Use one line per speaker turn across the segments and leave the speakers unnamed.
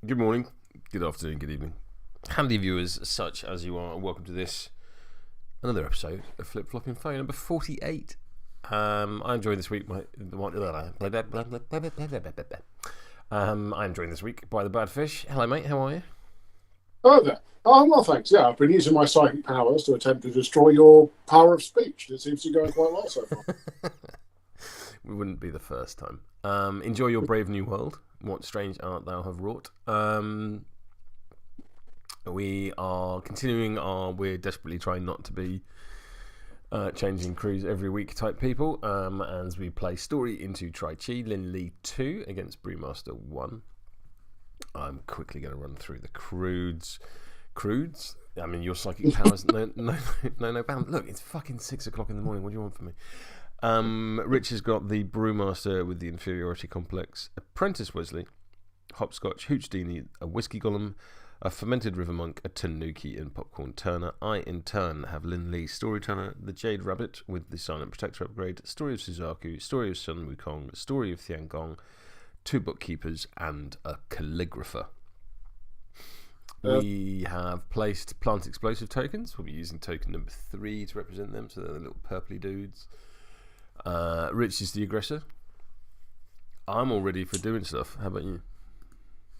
Good morning, good afternoon, good evening. Handy viewers such as you are, welcome to this, another episode of Flip Flopping Phone, number 48. I'm joined this week by I'm joined this week by the Bad Fish. Hello mate, how are you?
Oh there. Oh, well, thanks. Yeah, I've been using my psychic powers to attempt to destroy your power of speech. It seems to be going quite well so far.
We wouldn't be the first time. Enjoy your brave new world. What strange art thou have wrought. We are continuing we're desperately trying not to be changing crews every week type people, as we play Story into Tri Chi, Lin Li 2 against Brewmaster 1. I'm quickly going to run through the crudes. I mean, your psychic powers. No, bound. Look, it's fucking 6 o'clock in the morning. What do you want from me? Rich has got the Brewmaster with the inferiority complex, Apprentice Wesley, Hopscotch, Houdini, a Whiskey Golem, a Fermented River Monk, a Tanuki, and Popcorn Turner. I, in turn, have Lin Li, Story Turner, the Jade Rabbit with the Silent Protector upgrade, Story of Suzaku, Story of Sun Wukong, Story of Thiangong, 2 Bookkeepers, and a Calligrapher. We have placed plant explosive tokens. We'll be using token number 3 to represent them, so they're the little purpley dudes. Rich is the aggressor. I'm all ready for doing stuff. How about you?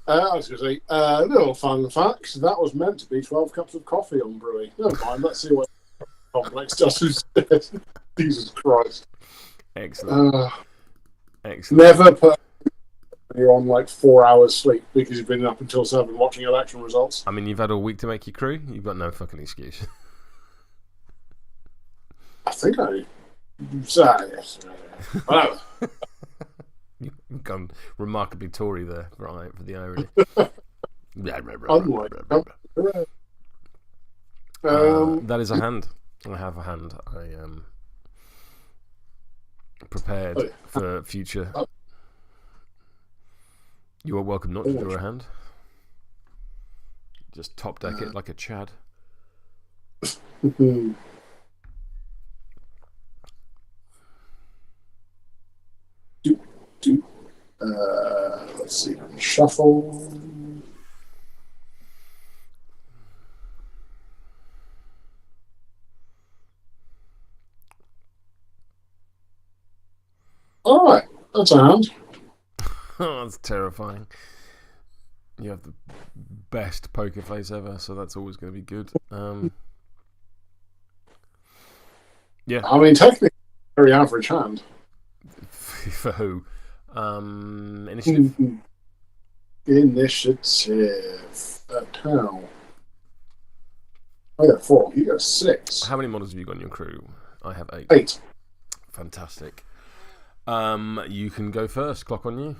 I was going to say, little fun facts. That was meant to be 12 cups of coffee on Brewy. Never mind, let's see what complex does instead. Jesus Christ.
Excellent. Excellent.
Never put you're on like 4 hours sleep because you've been up until 7 watching election results.
I mean, you've had all week to make your crew. You've got no fucking excuse.
I think I... Yes. Whatever.
You've gone remarkably Tory there, right, for the irony. That is a hand. I have a hand. I am prepared for future. You are welcome not to draw a hand. Just top deck it like a Chad.
Let's see. Shuffle. All right, that's a hand.
Oh, that's terrifying. You have the best poker face ever, so that's always going to be good. Yeah.
I mean, technically, very average hand.
For who? Initiative.
Initiative. How? I got 4. You got 6.
How many models have you got in your crew? I have 8.
8.
Fantastic. You can go first. Clock on you.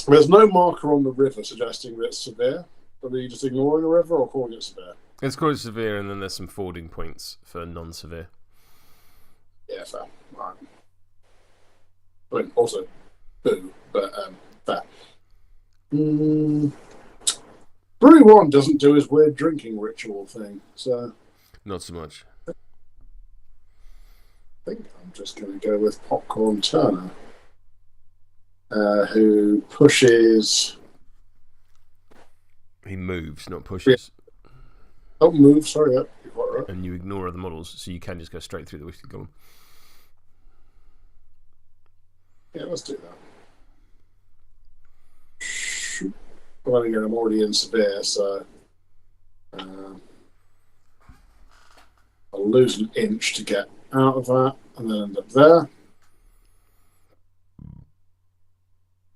There's no marker on the river suggesting that it's severe. Are you just ignoring the river or calling it severe?
It's called severe, and then there's some fording points for non-severe.
Yeah, fair. Right. I mean, also, boo, but fair. Brew 1 doesn't do his weird drinking ritual thing, so...
Not so much.
I think I'm just going to go with Popcorn Turner, who pushes...
He moves, not pushes.
Yeah. Oh, move, sorry, yeah, you're quite right.
And you ignore other models, so you can just go straight through the Whiskey Golem.
Yeah, let's do that. Well, again, I'm already in severe, so I'll lose an inch to get out of that, and then end up there.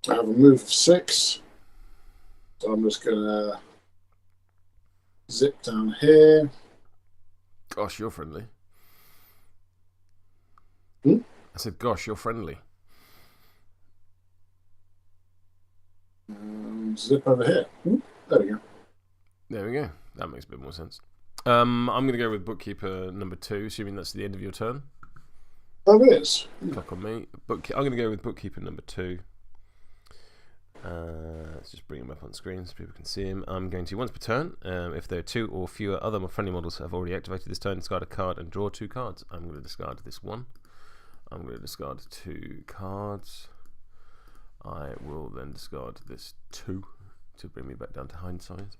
I have a move of 6, so I'm just going to zip down here.
Gosh, you're friendly.
I
said, gosh, you're friendly.
Zip over here. There we go.
There we go. That makes a bit more sense. I'm going to go with Bookkeeper number 2, assuming that's the end of your turn.
Oh, it is.
Clock on me. I'm going to go with Bookkeeper number 2. Let's just bring him up on screen so people can see him. I'm going to, once per turn, if there are 2 or fewer other more friendly models that have already activated this turn, discard a card and draw 2 cards. I'm going to discard this one. I'm going to discard 2 cards. I will then discard this 2 to bring me back down to hindsight.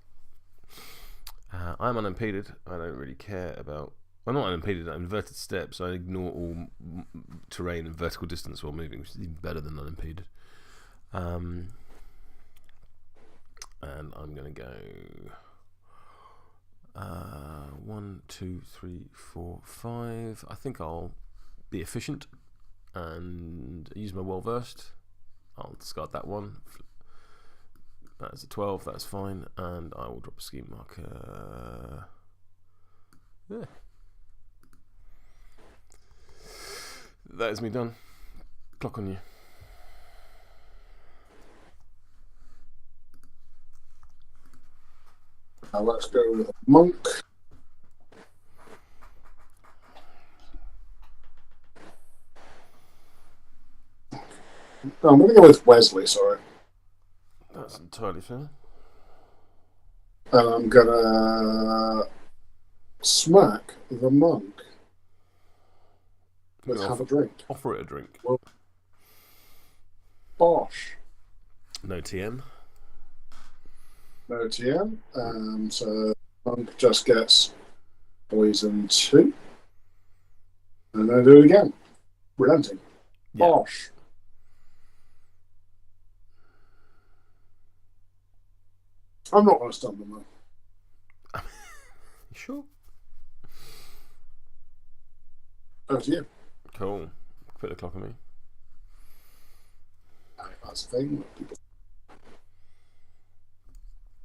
I'm unimpeded. I don't really care about... I'm not unimpeded, I'm inverted steps. I ignore all terrain and vertical distance while moving, which is even better than unimpeded. And I'm going to go 1, 2, 3, 4, 5. I think I'll be efficient and use my well versed. I'll discard that one. That's a 12, that's fine, and I will drop a scheme marker. Yeah. That is me done. Clock on you.
Now let's go with a monk. No, I'm going to go with Wesley, sorry.
That's entirely fair.
And I'm going to smack the monk with have a drink.
Offer it a drink.
Well, bosh.
No TM.
No TM. So monk just gets poison 2. And then do it again. Relenting.
Yeah.
Bosh. I'm not going to stun them though.
You sure?
Over to you.
Cool. Put the clock on me.
That's the thing.
I'm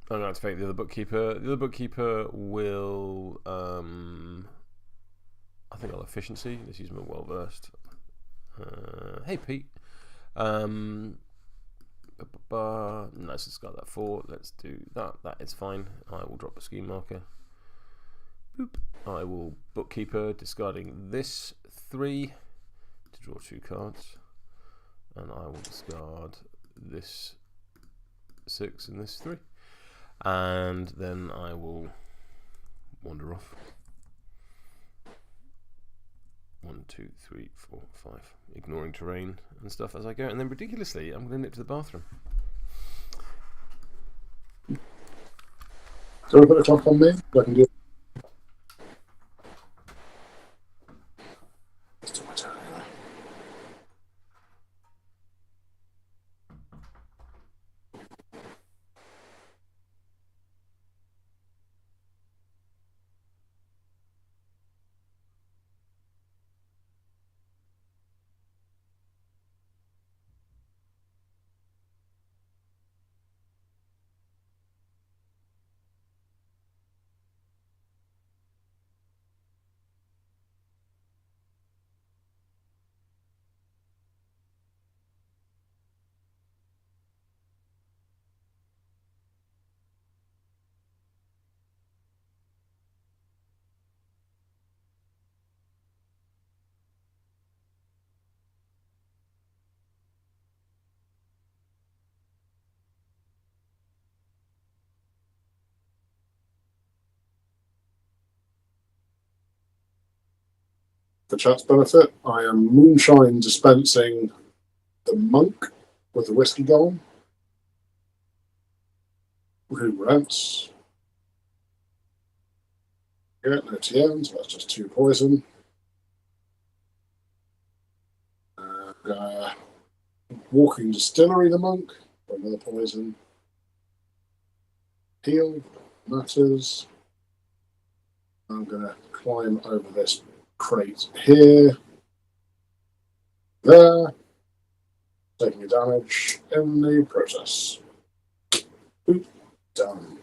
going to activate the other bookkeeper. The other bookkeeper will... I think I'll efficiency. Let's use my well versed. Hey Pete. Let's discard that 4. Let's do that. That is fine. I will drop a scheme marker. Boop. I will bookkeeper, discarding this 3 to draw 2 cards, and I will discard this 6 and this 3, and then I will wander off. 1, 2, 3, 4, 5, ignoring terrain and stuff as I go, and then ridiculously I'm going to nip to the bathroom.
Do I put a clock on me? I can do it. It's my turn anyway. For chat's benefit, I am moonshine dispensing the monk with the whiskey golem, who rents. Yeah, no TM, so that's just 2 poison. Walking distillery, the monk, for another poison. Heal, matters. I'm going to climb over this crate here, there, taking a damage in the process. Boop, done.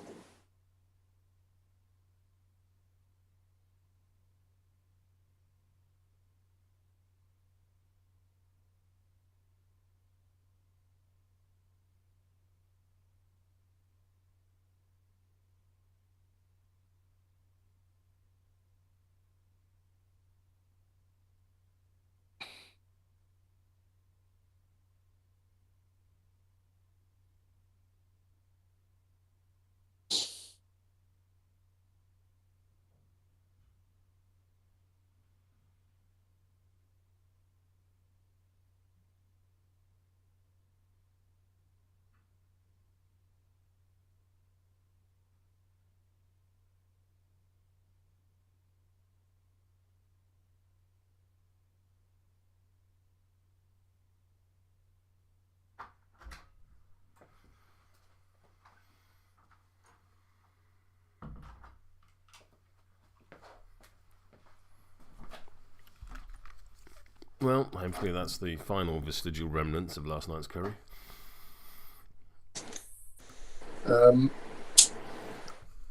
Well, hopefully that's the final vestigial remnants of last night's curry.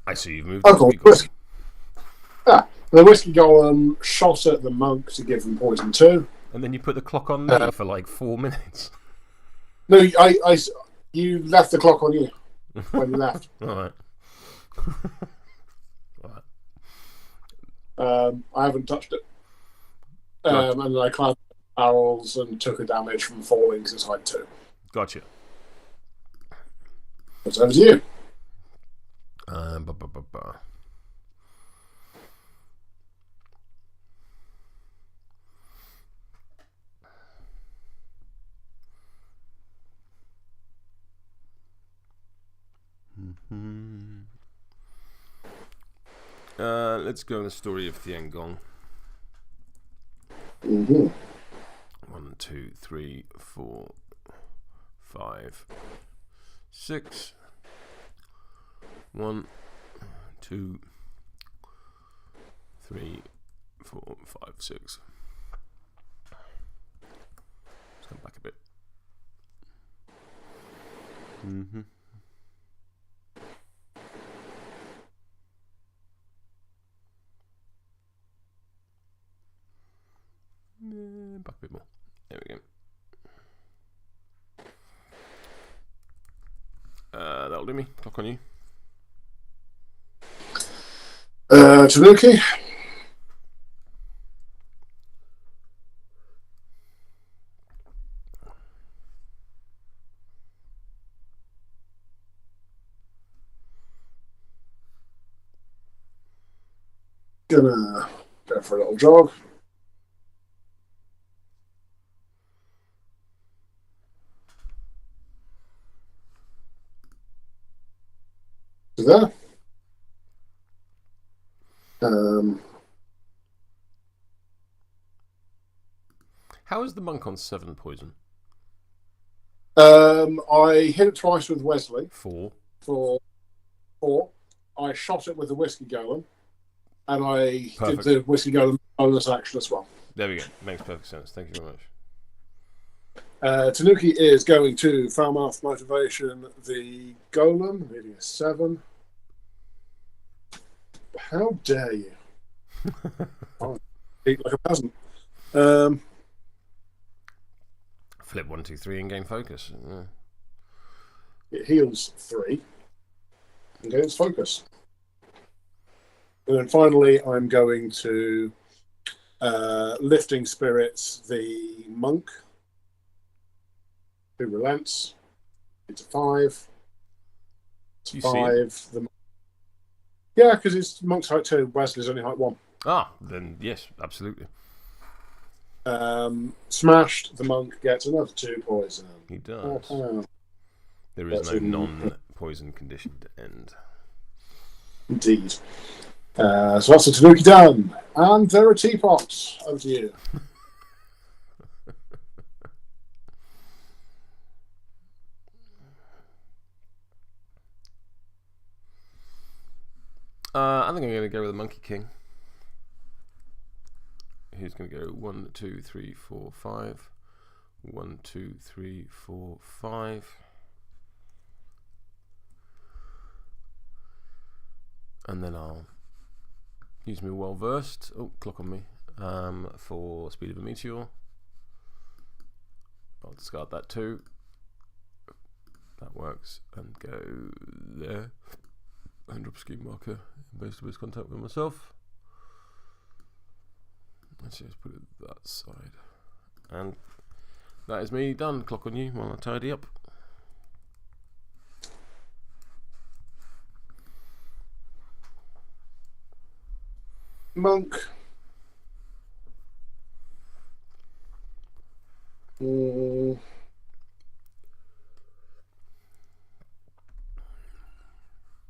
I see you've moved.
The whiskey golem shot at the monk to give them poison too.
And then you put the clock on me for like 4 minutes.
No, you left the clock on you when you left.
All
right. I haven't touched it. And then I climbed barrels and took a damage from falling since height 2.
Gotcha.
What's over to you?
Let's go on the story of Tiangong. 1, 2, 3, 4, 5, 6. 1, 2, 3, 4, 5, 6. Let's come back a bit. Back a bit more. There we go. That'll do me. Clock on you.
Tanuki. Gonna go for a little jog. There.
How is the monk on 7 poison?
I hit it twice with Wesley.
4.
For 4. I shot it with the whiskey golem, and I
Perfect.
did the whiskey golem bonus action as well.
There we go. Makes perfect sense. Thank you very much.
Tanuki is going to Foulmouth Motivation the golem, needing a 7. How dare you? I'll eat like a peasant.
Flip 1, 2, 3 and gain focus.
It heals 3 and gains focus. And then finally, I'm going to Lifting Spirits the monk, who relents. It's a 5. It's
You
5. Yeah, because it's monk's height 2. Wesley's only height 1.
Ah, then yes, absolutely.
Smashed. The monk gets another 2 poison.
He does.
Oh.
There is no non-poison condition to end.
Indeed. So that's a Tanuki done. And there are teapots. Over to you.
I think I'm going to go with the Monkey King. Who's going to go 1, 2, 3, 4, 5. 1, 2, 3, 4, 5. And then I'll use my well versed. Oh, clock on me. For Speed of a Meteor. I'll discard that too. That works. And go there. 100 scheme marker. Base to base contact with myself. Let's just put it that side. And that is me done. Clock on you while I tidy up.
Monk.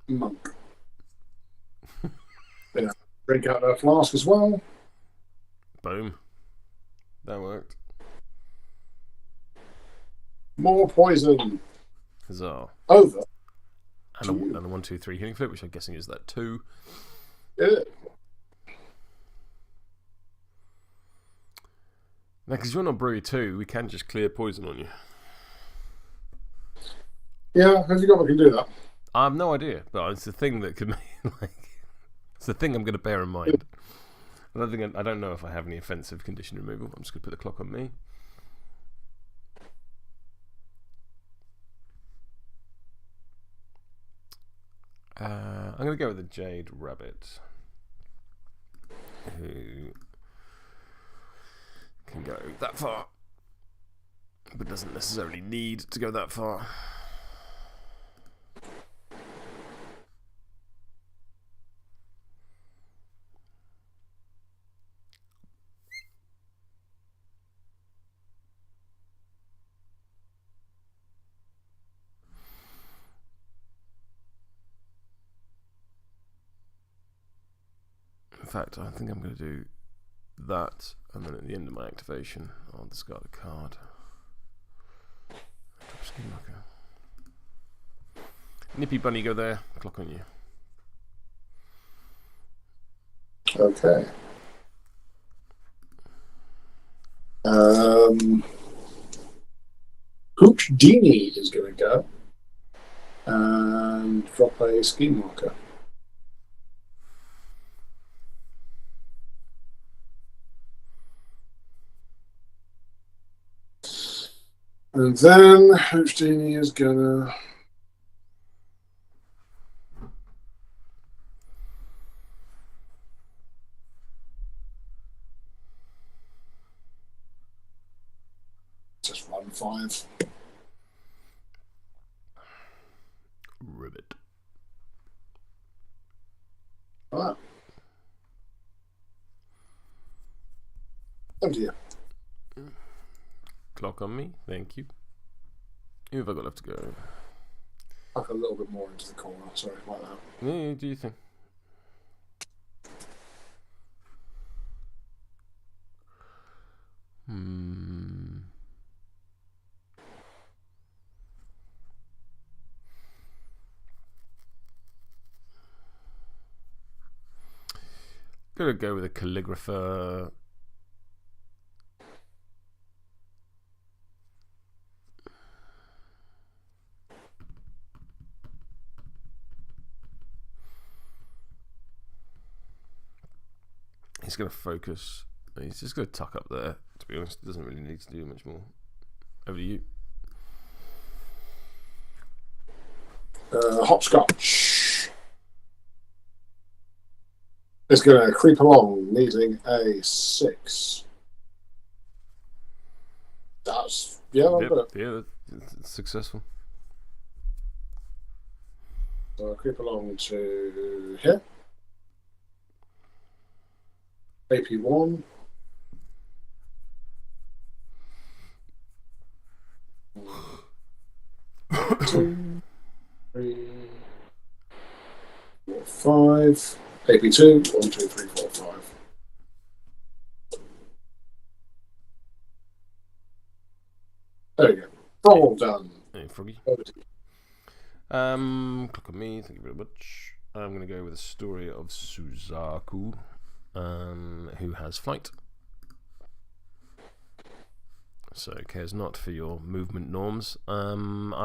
Monk. Yeah, drink out their flask as well.
Boom. That worked.
More poison.
Huzzah.
Over.
And a 1, 2, 3 healing flip, which I'm guessing is that 2.
Yeah.
Now, because you're not brewery 2, we can just clear poison on you.
Yeah, have you got what can do that?
I have no idea, but it's a thing that could be it's the thing I'm going to bear in mind. I don't know if I have any offensive condition removal. I'm just going to put the clock on me. I'm going to go with the Jade Rabbit, who can go that far, but doesn't necessarily need to go that far. In fact, I think I'm going to do that, and then at the end of my activation, I'll discard a card. Drop Skin Marker. Nippy Bunny, go there. Clock on you.
Okay. Houdini is going to go and drop a Scheme Marker. And then Houdini is going to just run 5.
Ribbit.
Wow. Oh dear.
Clock on me, thank you. Who have I got left to go?
Back a little bit more into the corner, sorry about that.
Yeah, do you think? Gonna go with a calligrapher. He's going to focus. He's just going to tuck up there, to be honest. Doesn't really need to do much more. Over to you.
Hopscotch is going to creep along, needing a 6. That's, yeah, I've got it.
Yeah, it's successful.
So I'll creep along to here. AP1. 2, 3, 4, 5. AP2. 1, 2, 3, 4, 5. There we go. All done.
Hey, Froggy. Clock on me. Thank you very much. I'm going to go with the story of Suzaku, who has flight. So cares not for your movement norms. I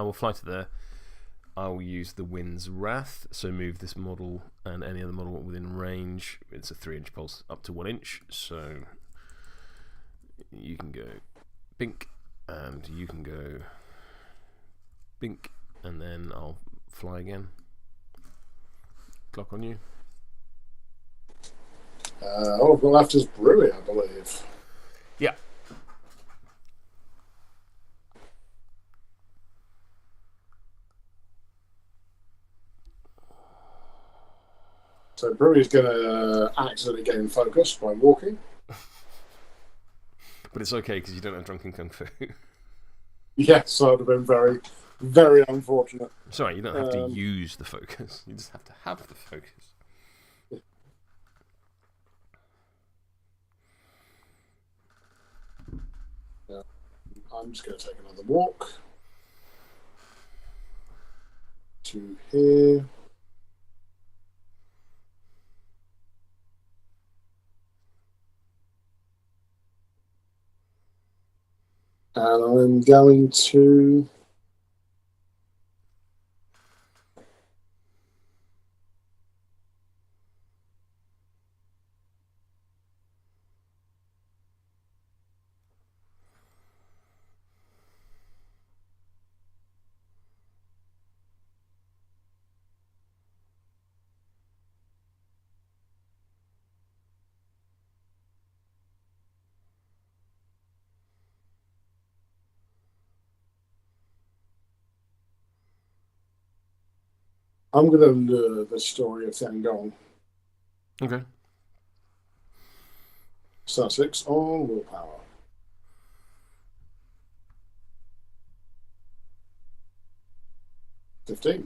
will fly to there. I will use the Wind's Wrath, so move this model and any other model within range. It's a 3-inch pulse up to 1 inch, so you can go bink, and you can go bink, and then I'll fly again. Clock on you.
All I've got left is Brewery, I believe.
Yeah.
So Brewery's going to accidentally gain focus by walking.
But it's okay because you don't have Drunken Kung Fu.
Yes, that would have been very, very unfortunate.
Sorry, you don't have to use the focus. You just have to have the focus.
Yeah. I'm just going to take another walk to here. And I'm going to... I'm going to lure the story of Tiangong.
Okay.
Star 6 on willpower. $15.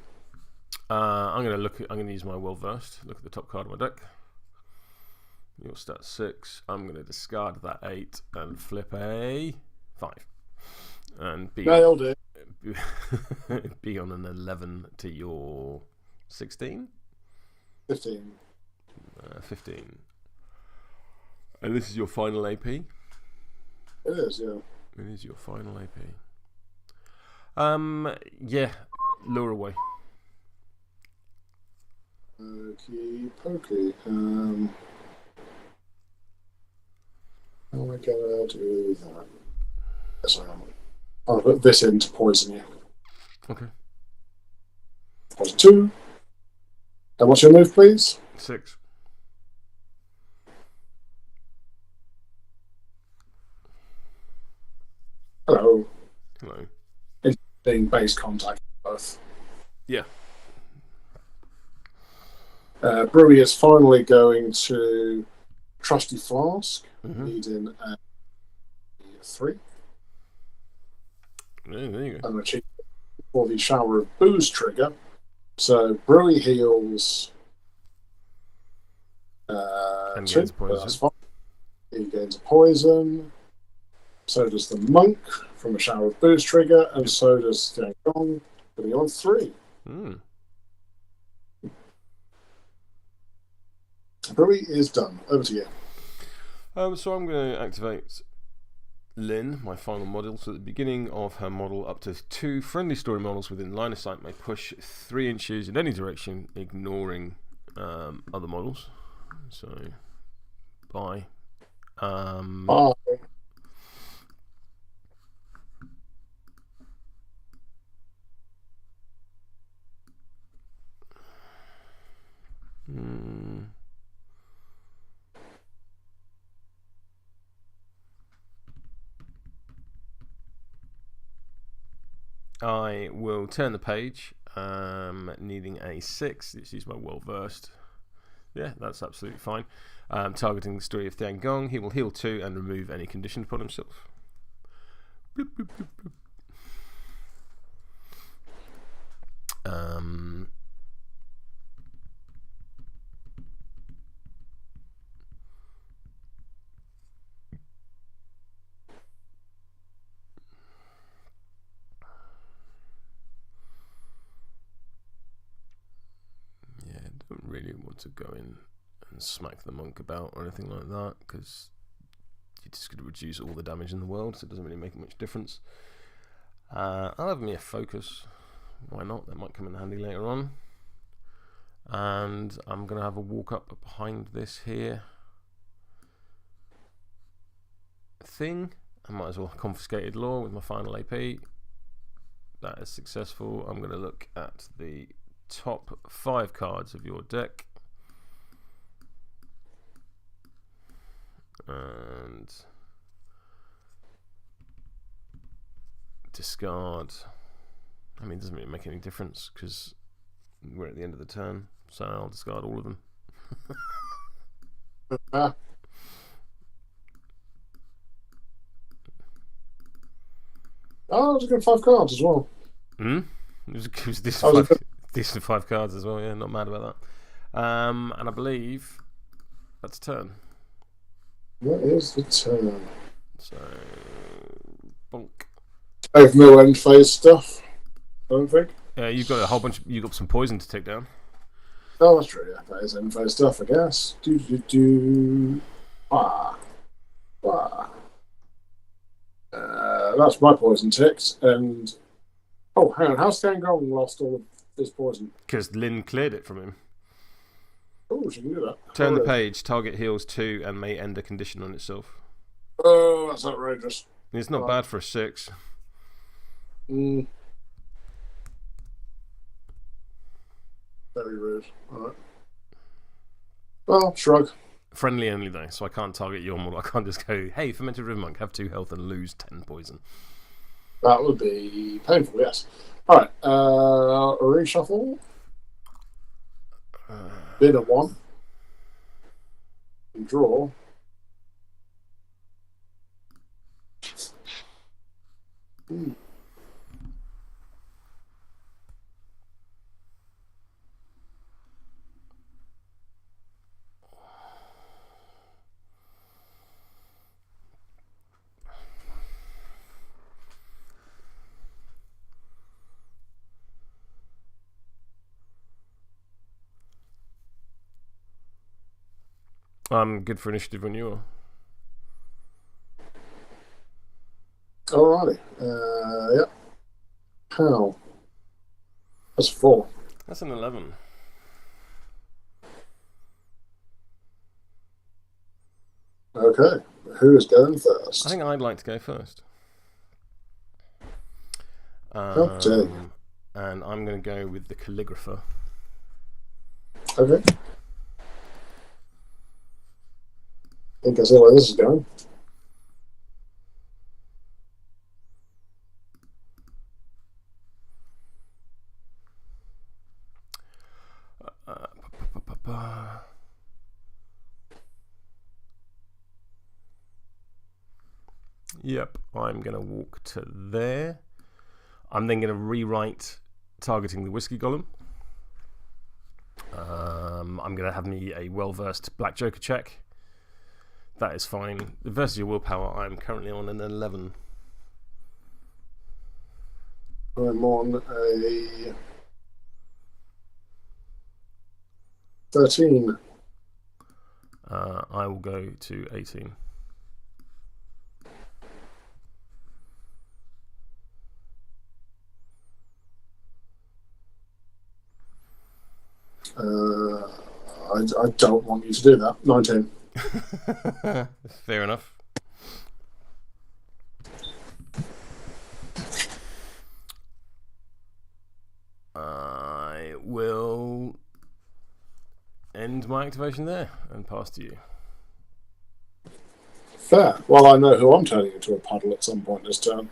I'm going to use my well versed. Look at the top card of my deck. Your stat 6. I'm going to discard that 8 and flip a 5. And
Nailed it.
Be on an 11 to your 16?
15.
15. And this is your final AP?
It is, yeah.
It is your final AP. Yeah, lure away.
Okie pokey. How am I gonna do that? Yes, I am. I'll put this in to poison you.
Okay.
Poison 2. And what's your move, please?
6.
Hello.
Hello.
Being base contact both.
Yeah.
Brewy is finally going to Trusty Flask, needing a 3.
Yeah, there you go.
And achieve for the Shower of Booze trigger. So Brewy heals 2.
Gains poison.
That's fine. He gains a poison. So does the Monk from a Shower of Booze trigger, and so does Tiangong, putting on 3. Brewy is done. Over to you.
So I'm going to activate Lynn, my final model. So at the beginning of her model, up to 2 friendly story models within line of sight may push 3 inches in any direction, ignoring other models. So, bye.
Bye.
I will turn the page, needing a 6. Let's use my well versed. Yeah, that's absolutely fine. Targeting the story of Tiangong, he will heal 2 and remove any condition upon himself. Bloop, bloop, bloop, bloop. Don't really want to go in and smack the monk about or anything like that, because you're just going to reduce all the damage in the world, so it doesn't really make much difference. I'll have me a focus. Why not? That might come in handy later on. And I'm going to have a walk up behind this here thing. I might as well have confiscated law with my final AP. That is successful. I'm going to look at the top 5 cards of your deck and discard. I mean, it doesn't really make any difference because we're at the end of the turn, so I'll discard all of them.
Oh, it's a good 5 cards as well.
It was decent 5 cards as well, yeah, not mad about that. And I believe that's turn.
That is the turn.
So, bonk.
I have no end phase stuff, I don't think.
You've got a whole bunch. You've got some poison to take down.
Oh, that's true, yeah. That is end phase stuff, I guess. that's my poison ticked. And oh, hang on, how's Gong lost all of his poison?
Because Lynn cleared it from him.
Oh, she can do that.
Turn the page. Target heals 2 and may end a condition on itself.
Oh, that's outrageous.
It's not bad for a 6.
Very rude. All right. Well, shrug.
Friendly only though, so I can't target your model. I can't just go, hey, Fermented River Monk, have 2 health and lose 10 poison.
That would be painful, yes. Alright, reshuffle. Bid a 1. And draw.
I'm good for initiative when you are.
Alrighty. Yep. How? That's 4.
That's an 11.
Okay. Who is going first?
I think I'd like to go first.
Okay.
And I'm going to go with the Calligrapher.
Okay. I think I see where this is going.
Yep, I'm going to walk to there. I'm then going to rewrite targeting the Whiskey Golem. I'm going to have me a well-versed Black Joker check. That is fine. Versus your willpower, I'm currently on an 11.
I'm on a 13.
I will go to 18.
I don't want you to do that. 19.
Fair enough. I will end my activation there and pass to you.
Fair. Well, I know who I'm turning into a puddle at some point this turn.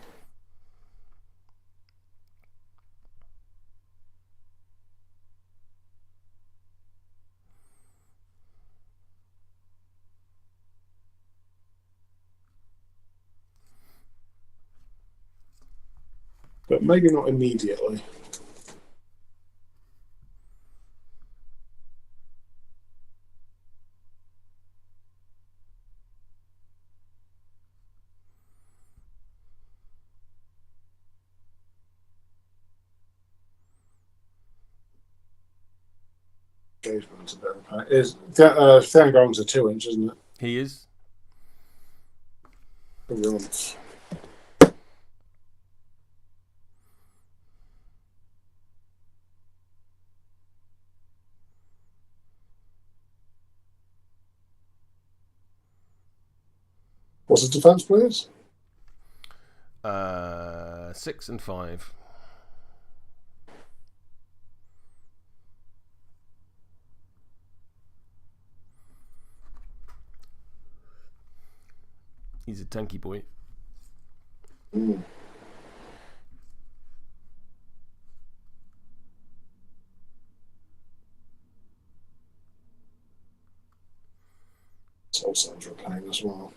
But maybe not immediately. Engagement's a bit of a pain. Thangong's a 2-inch, isn't it?
He is.
Runs. What's his defense, please?
6 and 5. He's a tanky boy.
Soul Stones are a pain as well.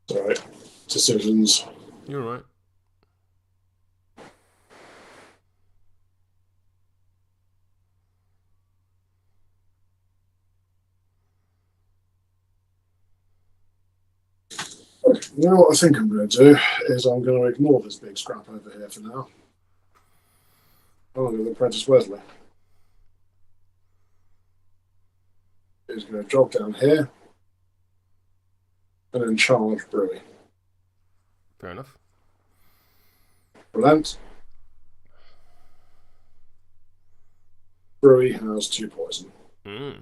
Sorry. Decisions.
You're right.
Right, you know what I think I'm going to do is I'm going to ignore this big scrap over here for now. I'm going to Apprentice Wesley. He's going to jog down here and then charge Brewy.
Fair enough.
Relent. Brewy has 2 poison.
Mm.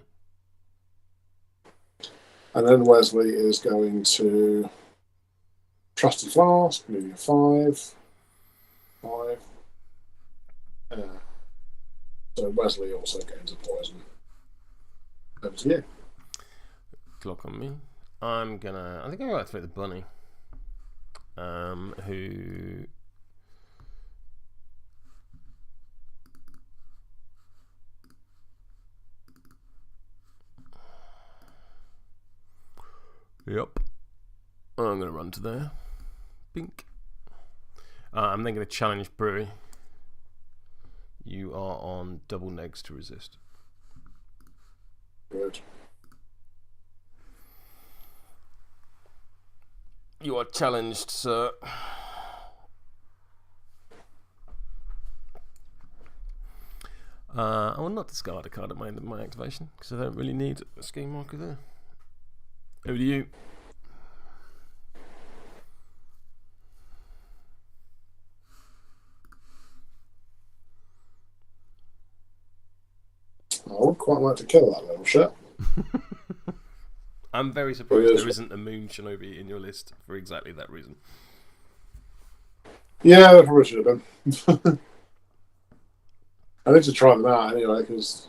And then Wesley is going to Trusted Flask, moving 5. 5. So Wesley also gains a poison. Over to you.
Clock on me. I think I'm going to take the bunny. Who... Yep. I'm going to run to there. Bink. I'm then going to challenge Brewy. You are on double negs to resist.
Good.
You are challenged, sir. I will not discard a card at my end of my activation because I don't really need a scheme marker there. Over to you.
I would quite like to kill that little shit.
I'm very surprised there isn't a Moon Shinobi in your list for exactly that reason.
Yeah, there probably should have been. I need to try them out anyway because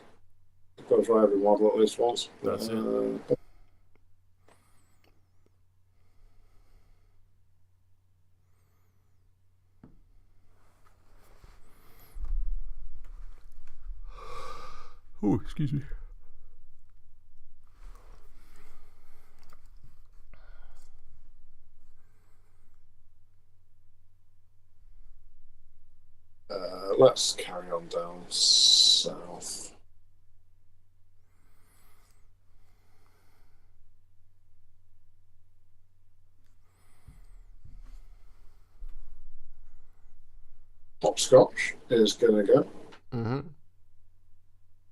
I've got to try every model at least once.
That's it. Oh, excuse me.
Let's carry on down south. Hopscotch is going to go.
Mm-hmm.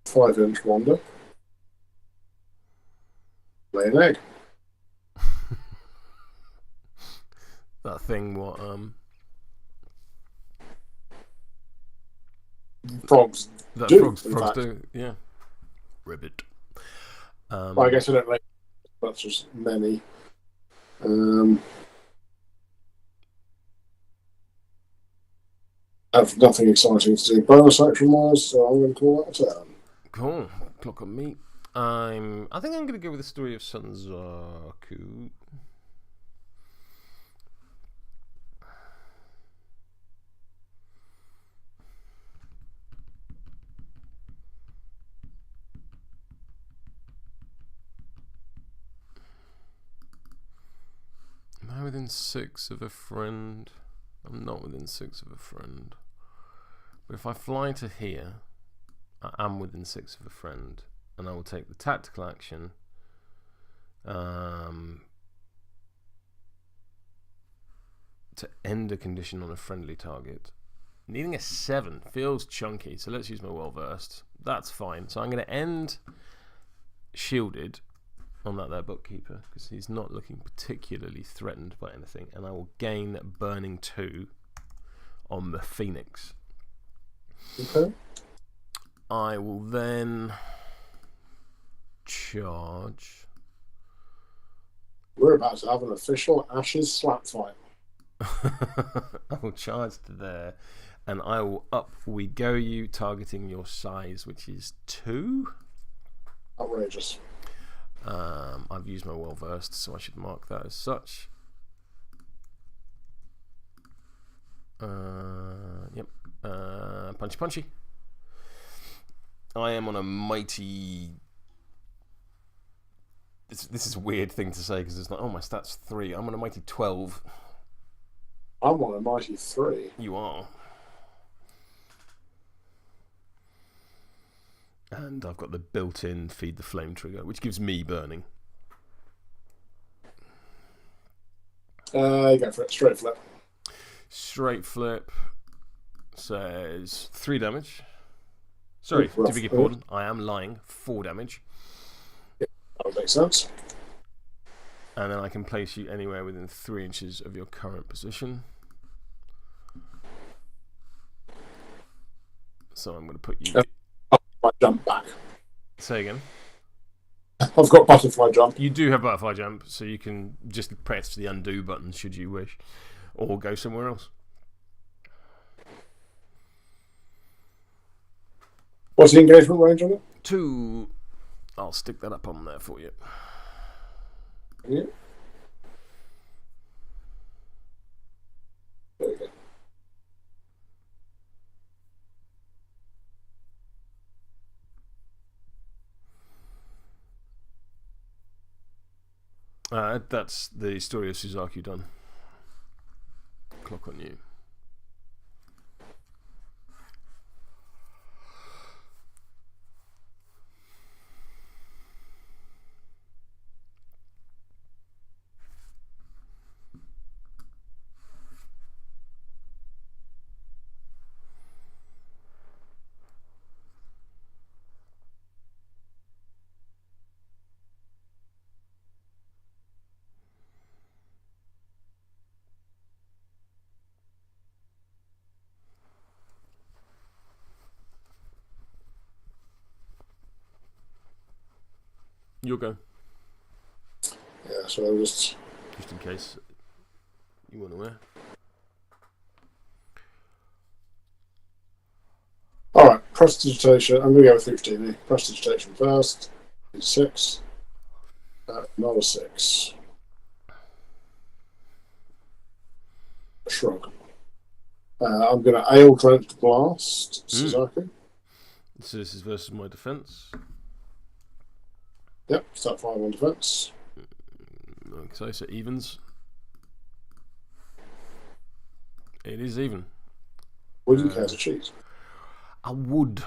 5-inch wander. Lay an egg.
That thing, what,
Frogs
that
do,
frogs do, yeah. Ribbit.
Well, I guess I don't like much as many. I have nothing exciting to do bonus action wise, so I'm going to call that a turn.
Cool. Clock on me. I think I'm going to go with the story of Sanzaku. Am I within 6 of a friend? I'm not within 6 of a friend. But if I fly to here, I am within 6 of a friend, and I will take the tactical action to end a condition on a friendly target. Needing a 7 feels chunky, so let's use my well-versed. That's fine. So I'm going to end shielded on that there bookkeeper because he's not looking particularly threatened by anything, and I will gain burning 2 on the Phoenix.
Okay.
I will then charge.
We're about to have an official Ashes slap fight.
I will charge to there, and I will up we go you, targeting your size, which is 2.
Outrageous.
I've used my well versed, so I should mark that as such. Yep. Punchy punchy. I am on a mighty. This is a weird thing to say because it's like, oh, my stat's 3. I'm on a mighty 12.
I'm on a mighty 3.
You are. And I've got the built-in feed the flame trigger, which gives me burning.
Go for it. Straight flip.
Straight flip says 3 damage. Sorry,
Rough.
to beg your pardon, I am lying. 4 damage.
That would make sense.
And then I can place you anywhere within 3 inches of your current position. So I'm going to put you...
I jump back.
Say again.
I've got butterfly jump.
You do have butterfly jump, so you can just press the undo button should you wish. Or go somewhere else.
What's the engagement range on it?
2. I'll stick that up on there for you.
Yeah. There you
go. That's the story of Suzaku done. Clock on you. You'll go.
Yeah, so I'll just
in case you weren't aware.
Alright, prestidigitation. I'm going to go with 15. Prestidigitation first. 6. Another 6. Shrug. I'm going to Ale Drenched Blast, Suzaku.
So this is versus my defense.
Yep, start 5 on defense.
Okay, so evens. It is even.
Would you care to cheat?
I would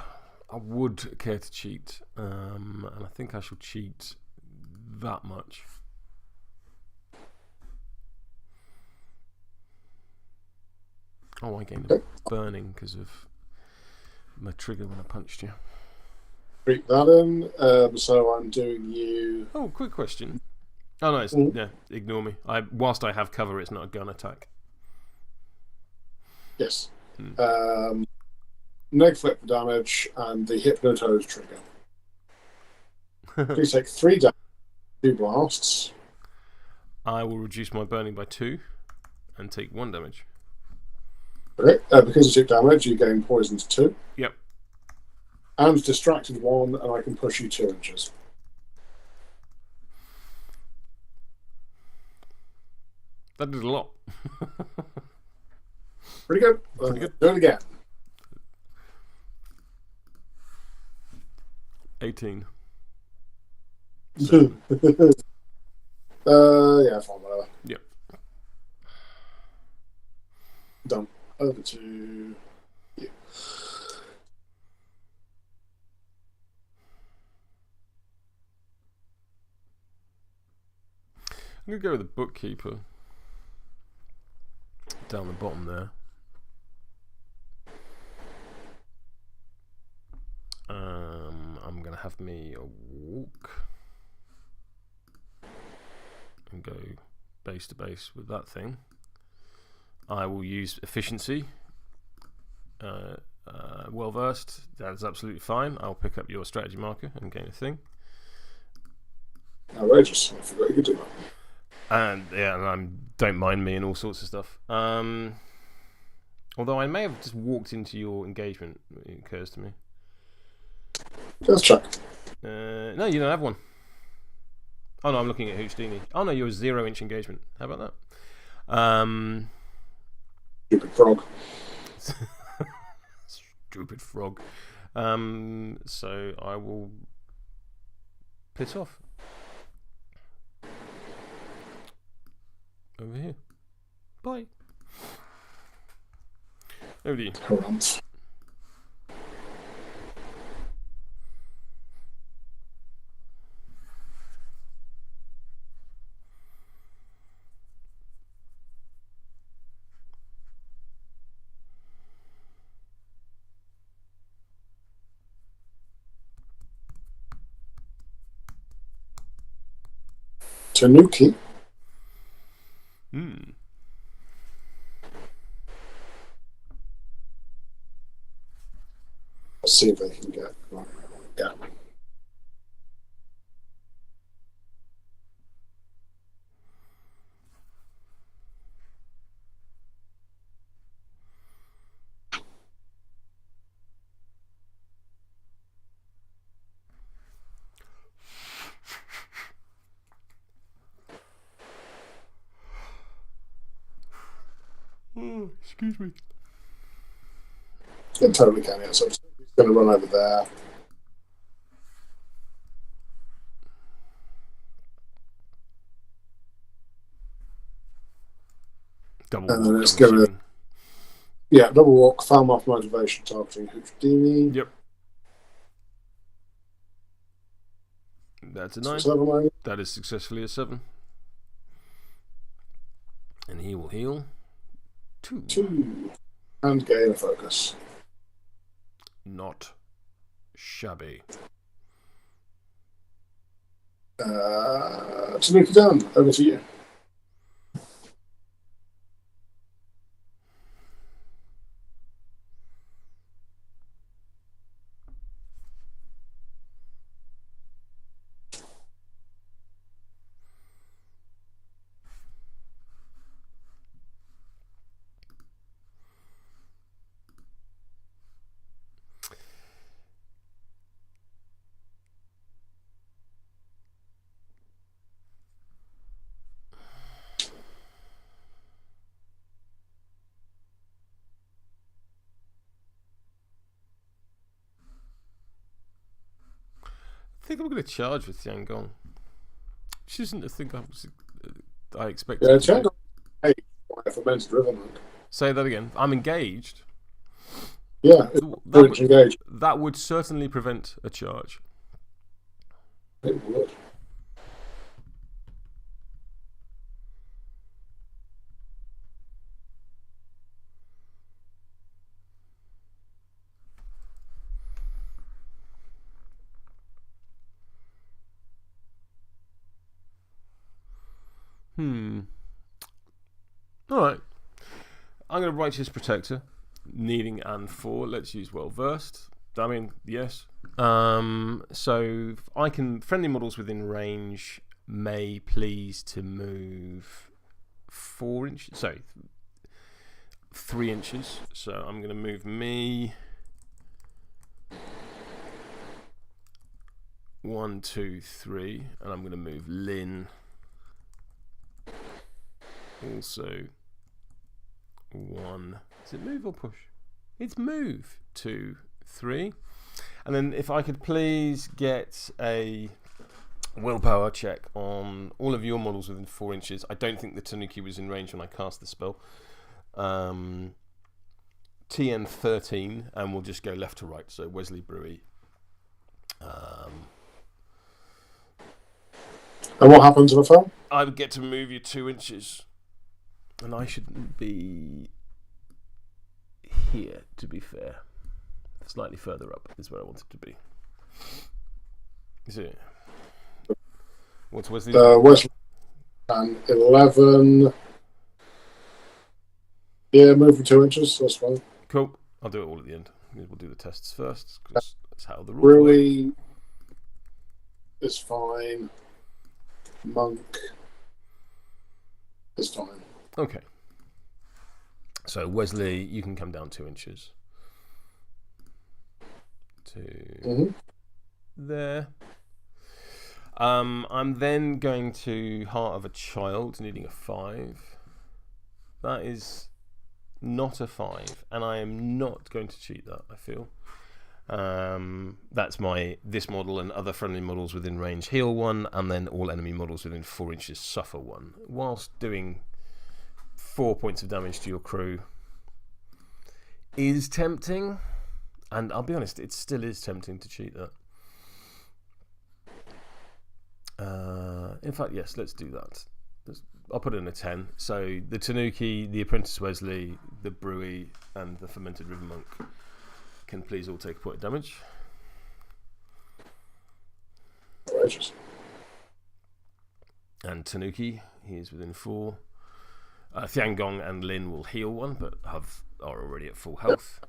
care to cheat, and I think I shall cheat that much. Oh, I gained a burning because of my trigger when I punched you.
Creep that in. So I'm doing you.
Oh, quick question. Oh no, yeah. Ignore me. Whilst I have cover, it's not a gun attack.
Yes. Neg flip for damage and the hypnotose trigger. Please take 3 damage. 2 blasts.
I will reduce my burning by 2 and take 1 damage.
Okay. Because you took damage, you gain poison to 2.
Yep.
And distracted 1, and I can push you 2 inches.
That did a lot.
Pretty good.
Pretty good.
Do it again.
18.
Yeah, fine, whatever.
Yep.
Done. Over to you.
I'm going to go with the bookkeeper. Down the bottom there. I'm going to have me a walk. And go base to base with that thing. I will use efficiency. Well versed. That is absolutely fine. I'll pick up your strategy marker and gain a thing.
Outrageous. I forgot you could do that.
And yeah, don't mind me and all sorts of stuff. Although I may have just walked into your engagement, it occurs to me.
Let's check.
No, you don't have one. Oh no, I'm looking at Houdini. Oh no, you're a 0-inch engagement. How about that?
Stupid frog.
Stupid frog. So I will piss off. Over here. Bye. Over to you.
Hold on. Tanuki.
Hmm.
Let's see if they can get. Right. Yeah.
Oh, excuse me.
It totally can. Yeah. So it's going to run over there.
Double
And then
walk,
it's
I'm
going to.
assuming.
Yeah, double walk, farm off motivation, targeting Houdini.
Yep. That's a 9.
7,
That is successfully a 7. And he will heal 2.
2. And gain a focus.
Not shabby.
Tanuki done. Over to you.
I think I'm going to charge with Tiangong. Which isn't a thing I expected
Yeah,
to do.
Hey, fermented river monk.
Say that again. I'm engaged.
Yeah, engaged.
That would certainly prevent a charge.
It would.
Alright. I'm going to Righteous Protector. Needing and 4. Let's use Well Versed. I mean, yes. So I can. Friendly models within range may please to move 4 inches. Sorry. 3 inches. So I'm going to move me 1, 2, 3. And I'm going to move Lynn also 1. Is it move or push? It's move 2, 3. And then if I could please get a willpower check on all of your models within 4 inches. I don't think the Tanuki was in range when I cast the spell. TN 13, and we'll just go left to right. So Wesley Brewy.
And what happens if I fail?
I would get to move you 2 inches. And I shouldn't be here, to be fair. Slightly further up is where I wanted to be. Is it? What's Wesley?
Wesley and 11. Yeah, move for 2 inches. That's fine.
Cool. I'll do it all at the end. We'll do the tests first because that's how the rules work.
Brewy is fine. Monk is fine.
Okay. So Wesley, you can come down 2 inches to there. I'm then going to Heart of a Child, needing a 5. That is not a 5, and I am not going to cheat that, I feel. That's this model and other friendly models within range heal 1, and then all enemy models within 4 inches suffer 1, whilst doing 4 points of damage to your crew is tempting, and I'll be honest, it still is tempting to cheat that. In fact, yes, let's do that. I'll put in a 10. So the Tanuki, the Apprentice Wesley, the Brewy, and the Fermented River Monk can please all take a point of damage.
Righteous.
And Tanuki, he is within 4. Thiangong and Lin will heal 1, but are already at full health.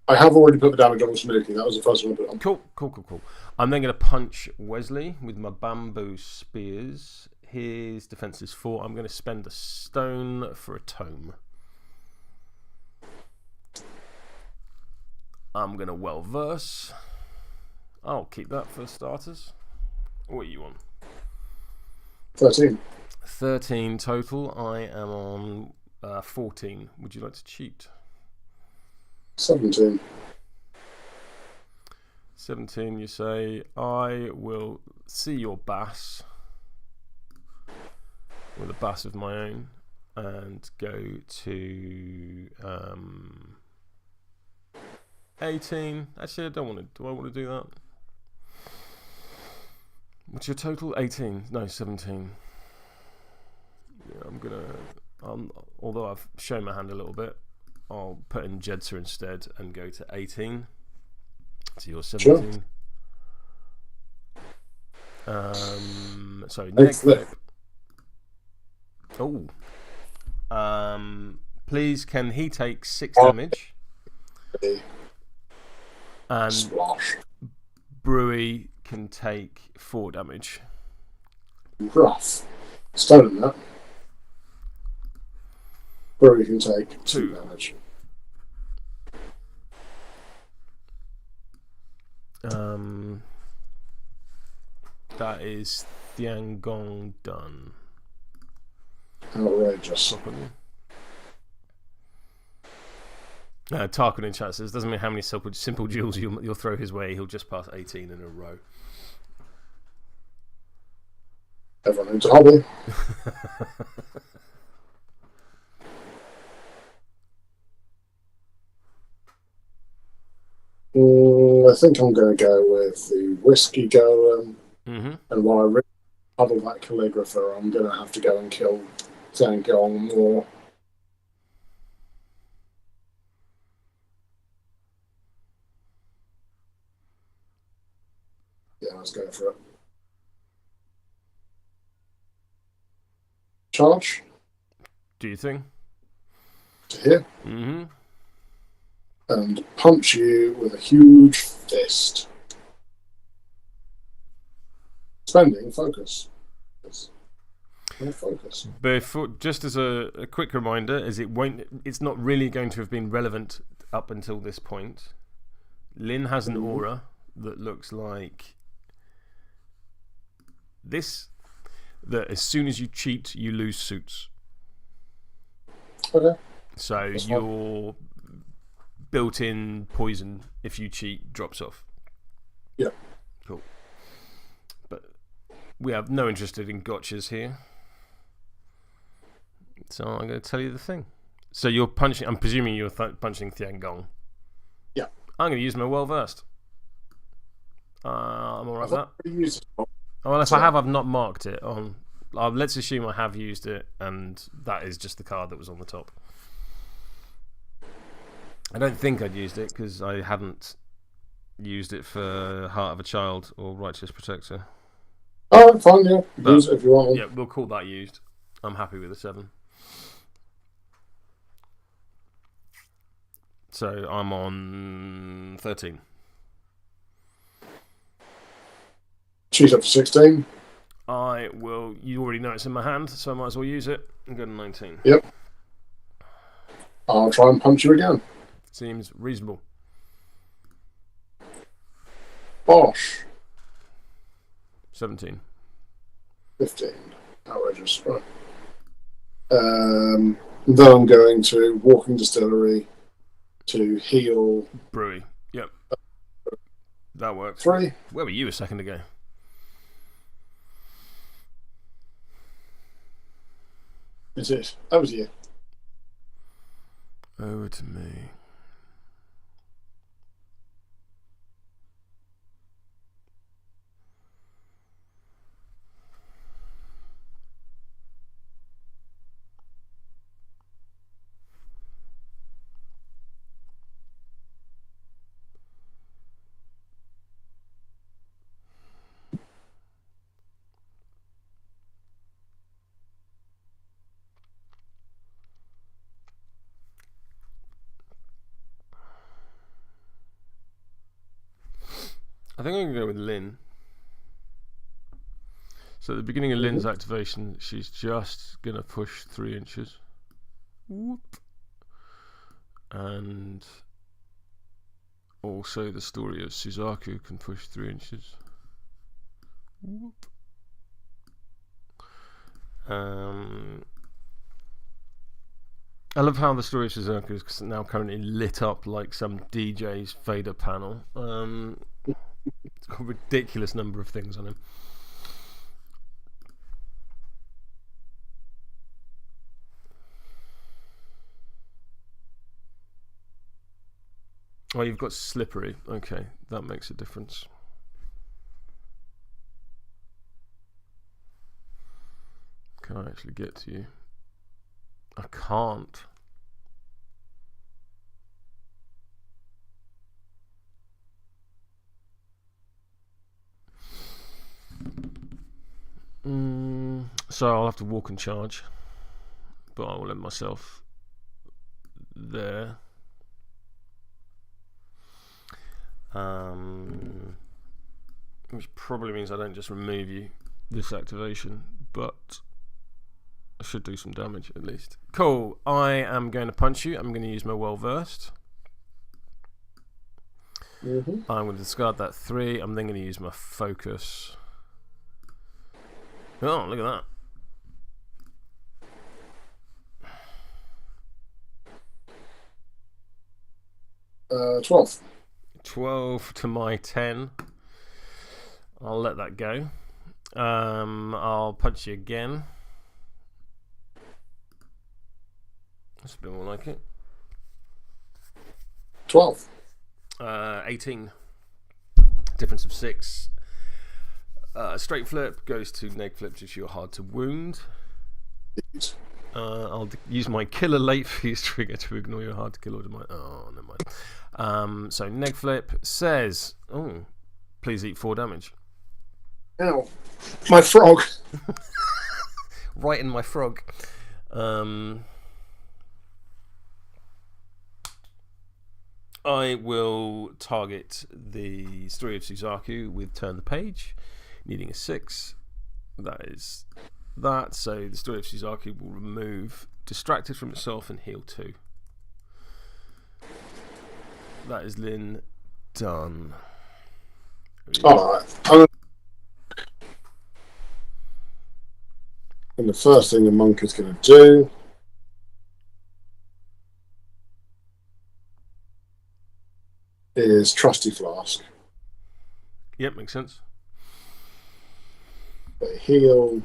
I have already put the damage on Tanuki. That was the first one I put on.
Cool. I'm then going to punch Wesley with my bamboo spears. His defense is 4. I'm going to spend a stone for a tome. I'm going to well verse. I'll keep that for starters. What are you on?
13.
13 total. I am on 14. Would you like to cheat?
17.
17, you say, I will see your bass with a bass of my own and go to 18. Actually, I don't want to. Do I want to do that? What's your total? 18. No, 17. Yeah, I'm going to... although I've shown my hand a little bit, I'll put in Jedsa instead and go to 18. So you're 17. Sure. So neck flip. Oh. Please, can he take 6 damage? And
Splash.
Brewy can take 4 damage.
Rough. Stolen that. Brewy can take 2 damage.
That is Thiangong done.
Outrageous.
Tarquin in chat says, doesn't mean how many simple duels you'll throw his way, he'll just pass 18 in a row.
Everyone into hobby. I think I'm going to go with the Whiskey Golem.
Mm-hmm.
And while I really huddle that Calligrapher, I'm going to have to go and kill Zangong more. Yeah, let's go for it. Charge.
Do you think?
To here.
Mm-hmm.
And punch you with a huge fist. Spending focus. Focus.
Before, just as a quick reminder, it's not really going to have been relevant up until this point. Lin has an aura that looks like this. That as soon as you cheat, you lose suits.
Okay.
So your built-in poison, if you cheat, drops off.
Yeah.
Cool. But we have no interest in gotchas here. So I'm going to tell you the thing. So you're punching... I'm presuming you're punching Thiangong.
Yeah.
I'm going to use my well-versed. I'm alright with that. Well, if I have, I've not marked it on... let's assume I have used it, and that is just the card that was on the top. I don't think I'd used it, because I hadn't used it for Heart of a Child or Righteous Protector.
Oh, fine, yeah. Use it if you want.
Yeah, we'll call that used. I'm happy with a 7. So I'm on 13.
She's up to 16.
I will. You already know it's in my hand, so I might as well use it and go to 19.
Yep. I'll try and punch you again.
Seems reasonable.
Bosh.
17.
15. Outrageous. Right. Then I'm going to Walking Distillery to heal.
Brewy. Yep. That works.
3.
Where were you a second ago?
It is. Over to you.
Over to me. I think I'm going to go with Lynn. So at the beginning of Lynn's activation, she's just going to push 3 inches. Whoop. And also the story of Suzaku can push 3 inches. Whoop. I love how the story of Suzaku is now currently lit up like some DJ's fader panel. It's got a ridiculous number of things on him. Oh, you've got slippery. Okay, that makes a difference. Can I actually get to you? I can't. So I'll have to walk and charge, but I will let myself there. Which probably means I don't just remove you this activation, but I should do some damage at least. Cool. I am going to punch you. I'm going to use my well versed. I'm going to discard that 3. I'm then going to use my focus. Oh, look at
that. 12.
12 to my 10. I'll let that go. I'll punch you again. That's a bit more like it.
12.
18. Difference of 6. Straight flip goes to neg flips if you're hard to wound. I'll use my killer late phase trigger to ignore your hard to kill order. Oh, never mind. So neg flip says, "Oh, please eat 4 damage."
Ow, my frog!
Right in my frog. I will target the story of Suzaku with turn the page, needing a 6. That is that. So the story of Suzaku will remove distracted from itself and heal 2. That is Lynn done.
Alright. And the first thing the monk is going to do is Trusty Flask.
Yep, makes sense.
They heal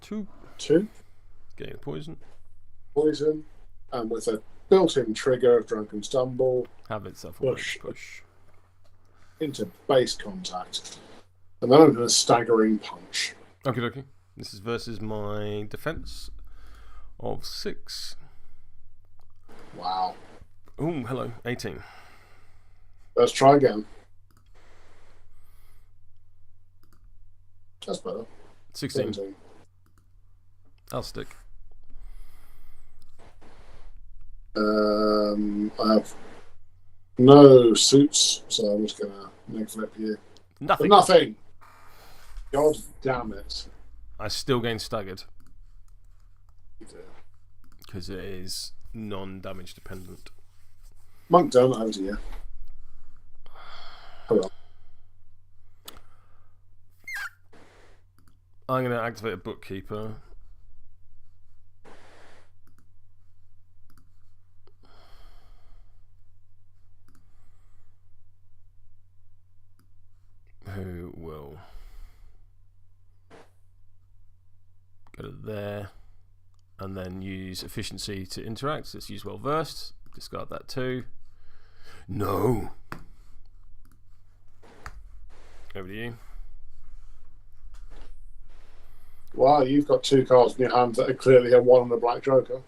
2.
2.
Gain poison.
And with a built-in trigger of Drunken Stumble,
Have itself a push
into base contact. And then I'm going to Staggering Punch.
Okay. This is versus my defense of 6.
Wow.
Oh, hello. 18.
Let's try again. That's better.
16.
17.
I'll stick.
I have no suits, so I'm just going to neg flip you. Nothing! God damn it.
I still gain staggered. Because it is non-damage dependent.
Monk done, over to you. Hold on.
I'm going to activate a bookkeeper. Who will go to there and then use efficiency to interact. Let's use well versed. Discard that too. No. Over to you.
Wow, you've got 2 cards in your hand that are clearly a 1 and a black joker.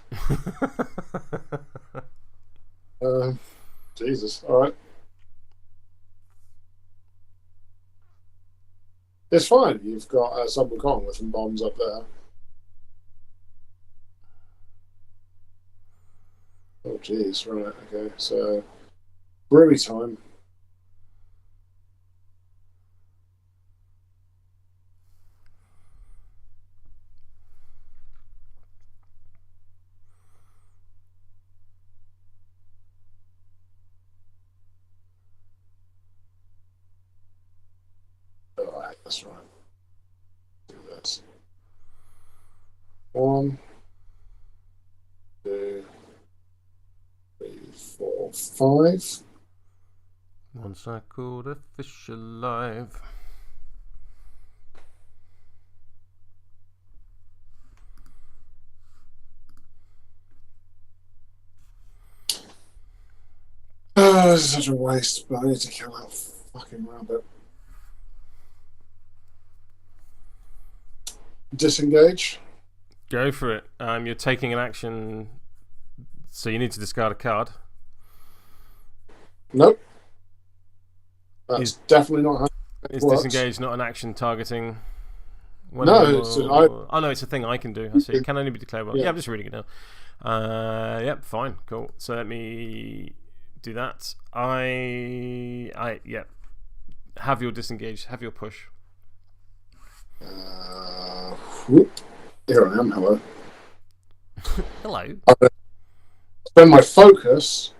Jesus, alright. It's fine. You've got a Subwakong with some bombs up there. Oh, jeez. Right, okay. So, brewery time. That's right. Do this. 1, 2, 3, 4, 5.
Once I caught a fish alive.
Oh, this is such a waste, but I need to kill that fucking rabbit. Disengage.
Go for it. You're taking an action, so you need to discard a card.
Nope. That's definitely not how it
Is
works.
disengage not an action targeting?
No, it's
oh no, it's a thing I can do. I see. It can only be declared once.
Yeah.
Yeah, I'm just reading it now. Yep, fine, cool. So let me do that. Yep. Have your disengage. Have your push.
Whoop. Here I am. Hello.
Hello.
Spend my focus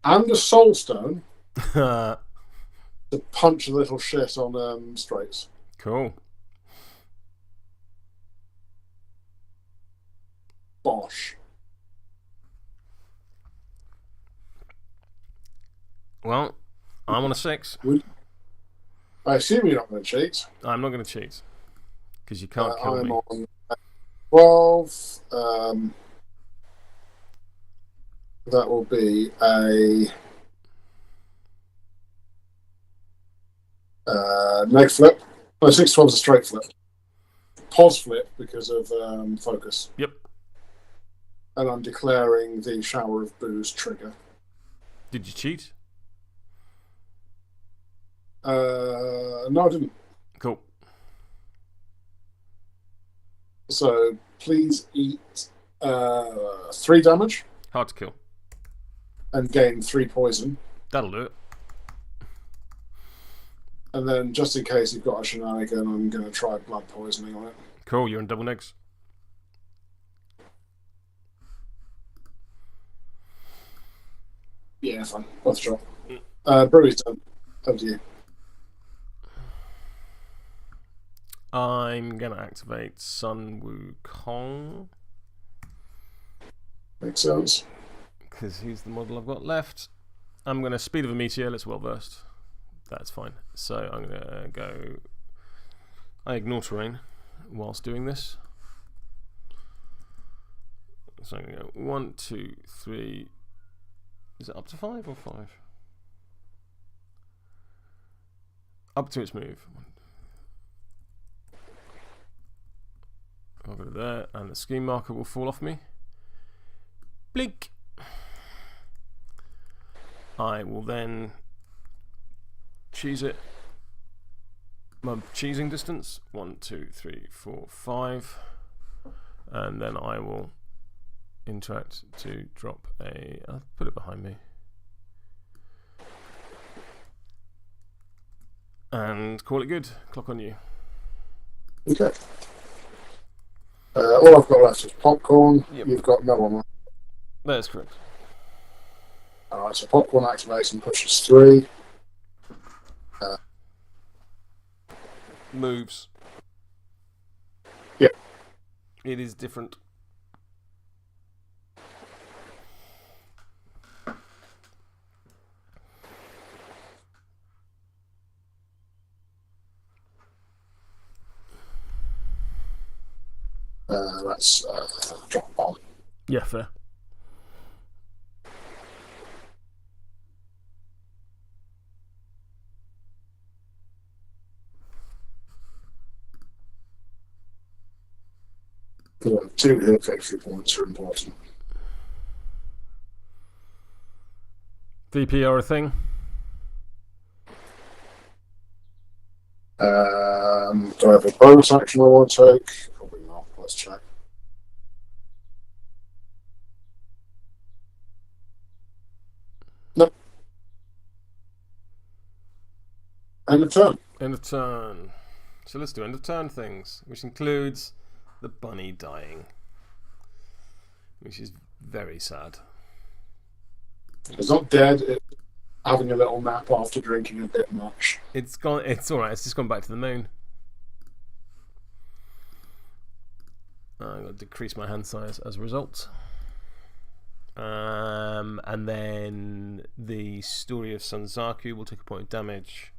and a soul stone to punch a little shit on straights.
Cool.
Bosh.
Well, I'm on a 6.
I assume you're not going to cheat.
I'm not going to cheat because you can't kill
I'm
me.
on 12. That will be a neg flip. No, 6, 12 is a straight flip. Pos flip because of focus.
Yep.
And I'm declaring the shower of booze trigger.
Did you cheat?
No, I didn't.
Cool.
So please eat 3 damage
Hard to kill.
and gain 3 poison.
That'll do it.
And then, just in case you've got a shenanigan, I'm going to try blood poisoning on it.
Cool, you're in double negs.
Yeah, fine. Worth a shot. Brewy's done. Up to you.
I'm going to activate Sun Wukong
Makes sense.
because he's the model I've got left. I'm going to Speed of a Meteor. It's well versed. That's fine. So I'm going to go... I ignore terrain whilst doing this. So I'm going to go 1, 2, 3... Is it up to 5 or 5? Up to its move. I'll go to there, and the scheme marker will fall off me. Blink! I will then cheese it. My cheesing distance 1, 2, 3, 4, 5, and then I will interact to drop a. I'll put it behind me. And call it good. Clock on you.
Okay. All I've got left is popcorn.
Yep.
You've got no one.
That is correct.
Alright, so popcorn activates and pushes 3.
Moves.
Yep.
It is different.
That's drop bomb.
Yeah, fair.
Yeah, 2 hit victory points are important.
VP are a thing.
Do I have a bonus action I want to take? Probably not. Let's check. Nope. End of turn.
End of turn. So let's do end of turn things, which includes the bunny dying, which is very sad.
It's not dead. It's having a little nap after drinking a bit much.
It's gone. It's all right. It's just gone back to the moon. I'm going to decrease my hand size as a result. And then the Story of Sanzaku will take a point of damage.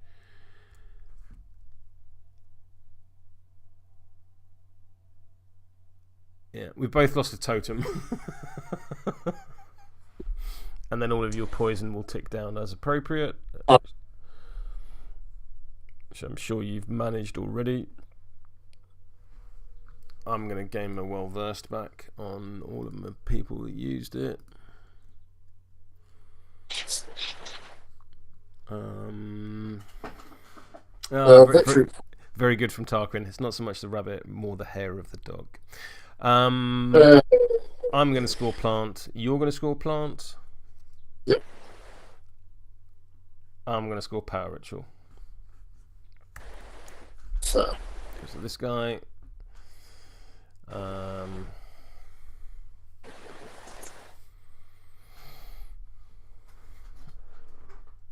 Yeah, we've both lost a totem. And then all of your poison will tick down as appropriate. Which I'm sure you've managed already. I'm going to gain my well-versed back on all of the people that used it. Very good from Tarquin. It's not so much the rabbit, more the hair of the dog. I'm going to score plant. You're going to score plant.
Yep.
I'm going to score power ritual.
So
this guy.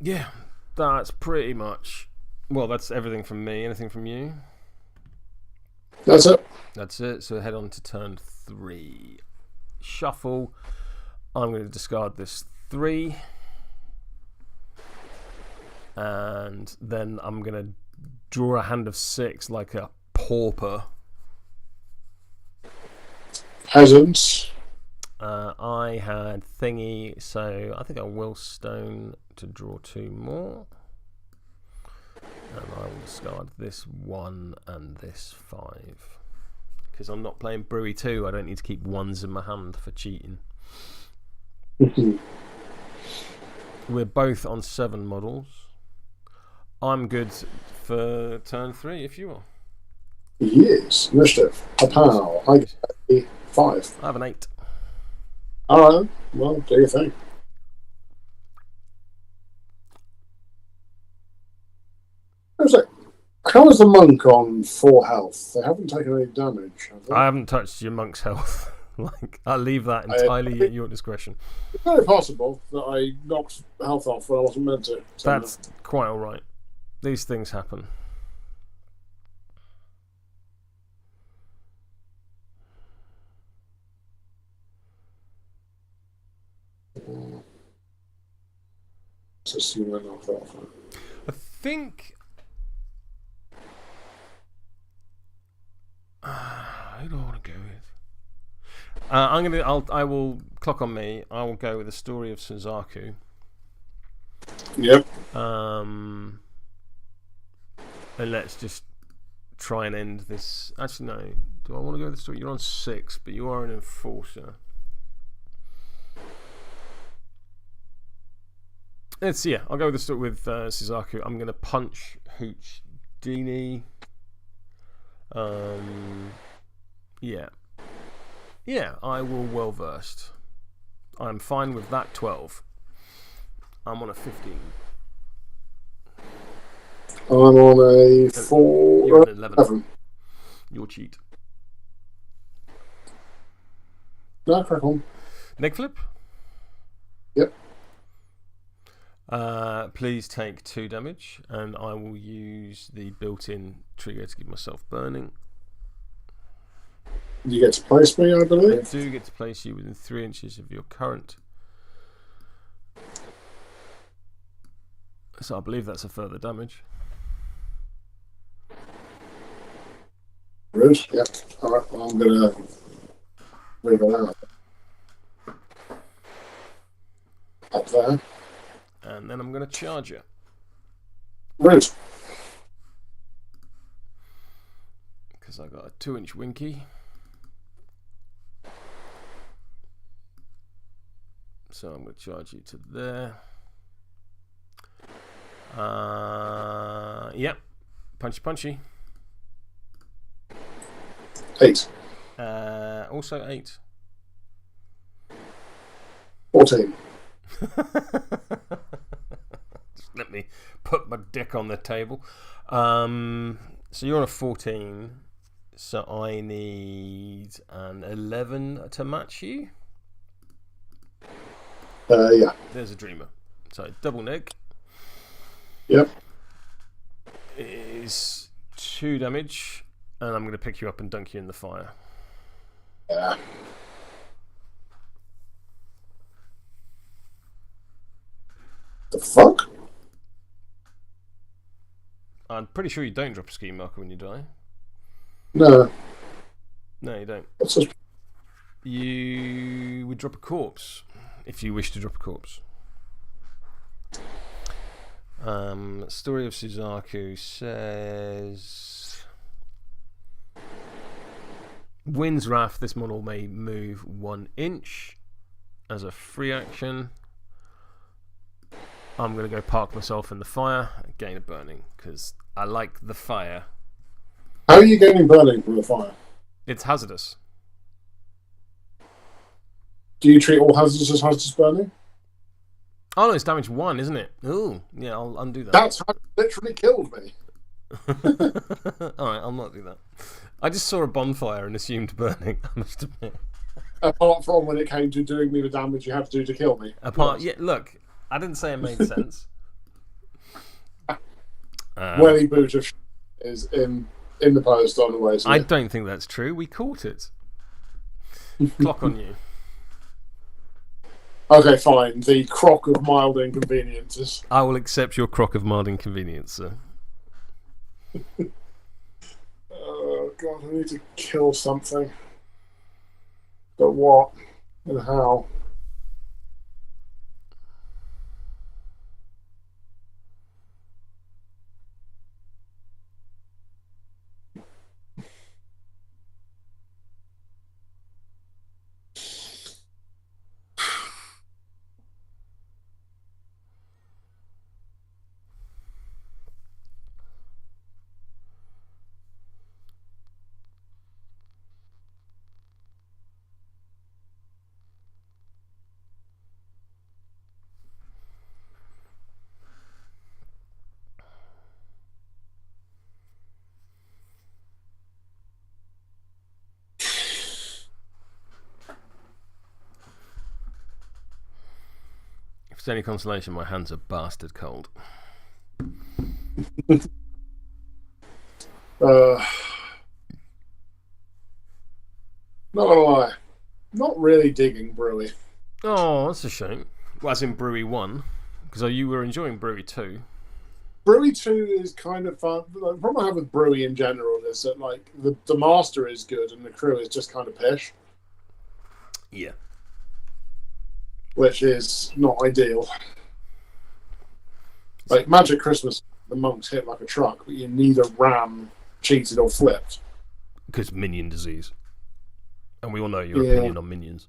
Yeah, that's pretty much. Well, that's everything from me. Anything from you?
That's it.
That's it. So head on to turn 3. Shuffle. I'm going to discard this 3. And then I'm going to draw a hand of 6 like a pauper.
Peasants.
I had thingy, so I think I will stone to draw 2 more. And I will discard this 1 and this 5. Because I'm not playing Brewy 2, I don't need to keep 1s in my hand for cheating. We're both on 7 models. I'm good for turn 3 if you are.
Yes, initiative. A pow. I get a 5.
I have an 8.
Alright, well, do your thing. How is the monk on 4 health? They haven't taken any damage, have they?
I haven't touched your monk's health. I'll leave that entirely at your discretion.
It's very possible that I knocked health off when I wasn't meant to.
That's quite alright. These things happen.
Just you went off that.
I think. Who do I want to go with? I will clock on me. I will go with the Story of Suzaku.
Yep.
And let's just try and end this. Actually, no. Do I want to go with the story? You're on 6, but you are an enforcer. I'll go with the story with Suzaku. I'm going to punch Hooch Dini. Yeah, I will well versed. I'm fine with that 12. I'm on a 15.
I'm on a 4.
You're on 11. Your cheat.
No, crack on.
Neg flip?
Yep.
Please take 2 damage, and I will use the built-in trigger to give myself burning.
You get to place me, I believe.
I do get to place you within 3 inches of your current. So I believe that's a further damage.
Good. Yep. All right. Well, I'm gonna move it out. Up there.
And then I'm going to charge you.
Rude.
Because I got a 2-inch winky. So I'm going to charge you to there. Yep. Punchy punchy.
8.
Also 8.
14.
Just let me put my dick on the table. So you're on a 14. So I need an 11 to match you.
Yeah.
There's a dreamer. So double neg.
Yep.
Is 2 damage, and I'm going to pick you up and dunk you in the fire.
Yeah. The fuck?
I'm pretty sure you don't drop a ski marker when you die.
No.
No, you don't.
What's this?
You would drop a corpse if you wish to drop a corpse. Story of Suzaku says, Wind's Wrath, this model may move 1 inch as a free action. I'm going to go park myself in the fire and gain a burning because I like the fire.
How are you gaining burning from the fire?
It's hazardous.
Do you treat all hazards as hazardous burning?
Oh no, it's damage 1, isn't it? Ooh, yeah, I'll undo that.
That's how it literally killed me.
Alright, I'll not do that. I just saw a bonfire and assumed burning, I must admit.
Apart from when it came to doing me the damage you have to do to kill me.
Yeah, look, I didn't say it made sense.
Welly boot of is in the post on the way.
I don't think that's true. We caught it. Clock on you.
Okay, fine. The crock of mild inconveniences.
I will accept your crock of mild inconvenience, sir.
Oh god, I need to kill something. But what and how?
If it's any consolation, my hands are bastard cold. Not gonna lie, not really digging Brewy. Oh, that's a shame. Well, as in Brewy 1, because you were enjoying Brewy 2.
Brewy 2 is kind of fun. The problem I have with Brewy in general is that like the master is good and the crew is just kind of pish.
Yeah.
Which is not ideal. Like Magic Christmas, the monks hit like a truck, but you neither ram, cheated, or flipped.
Because minion disease. And we all know your opinion on minions.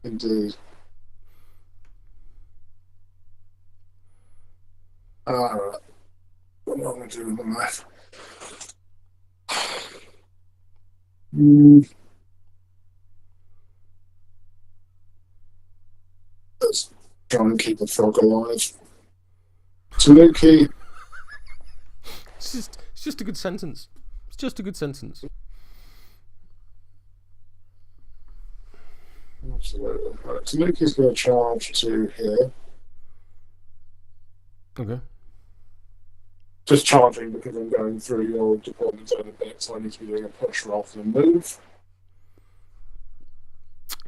Indeed. Alright. What am I going to do with my life? Let's try and keep the frog alive. Tanuki.
It's just a good sentence. It's just a good sentence.
Absolutely. Right, Tanuki's going to charge to here.
Okay.
Just charging because I'm going through your deployment zone a bit, so I need to be doing a push rather than move.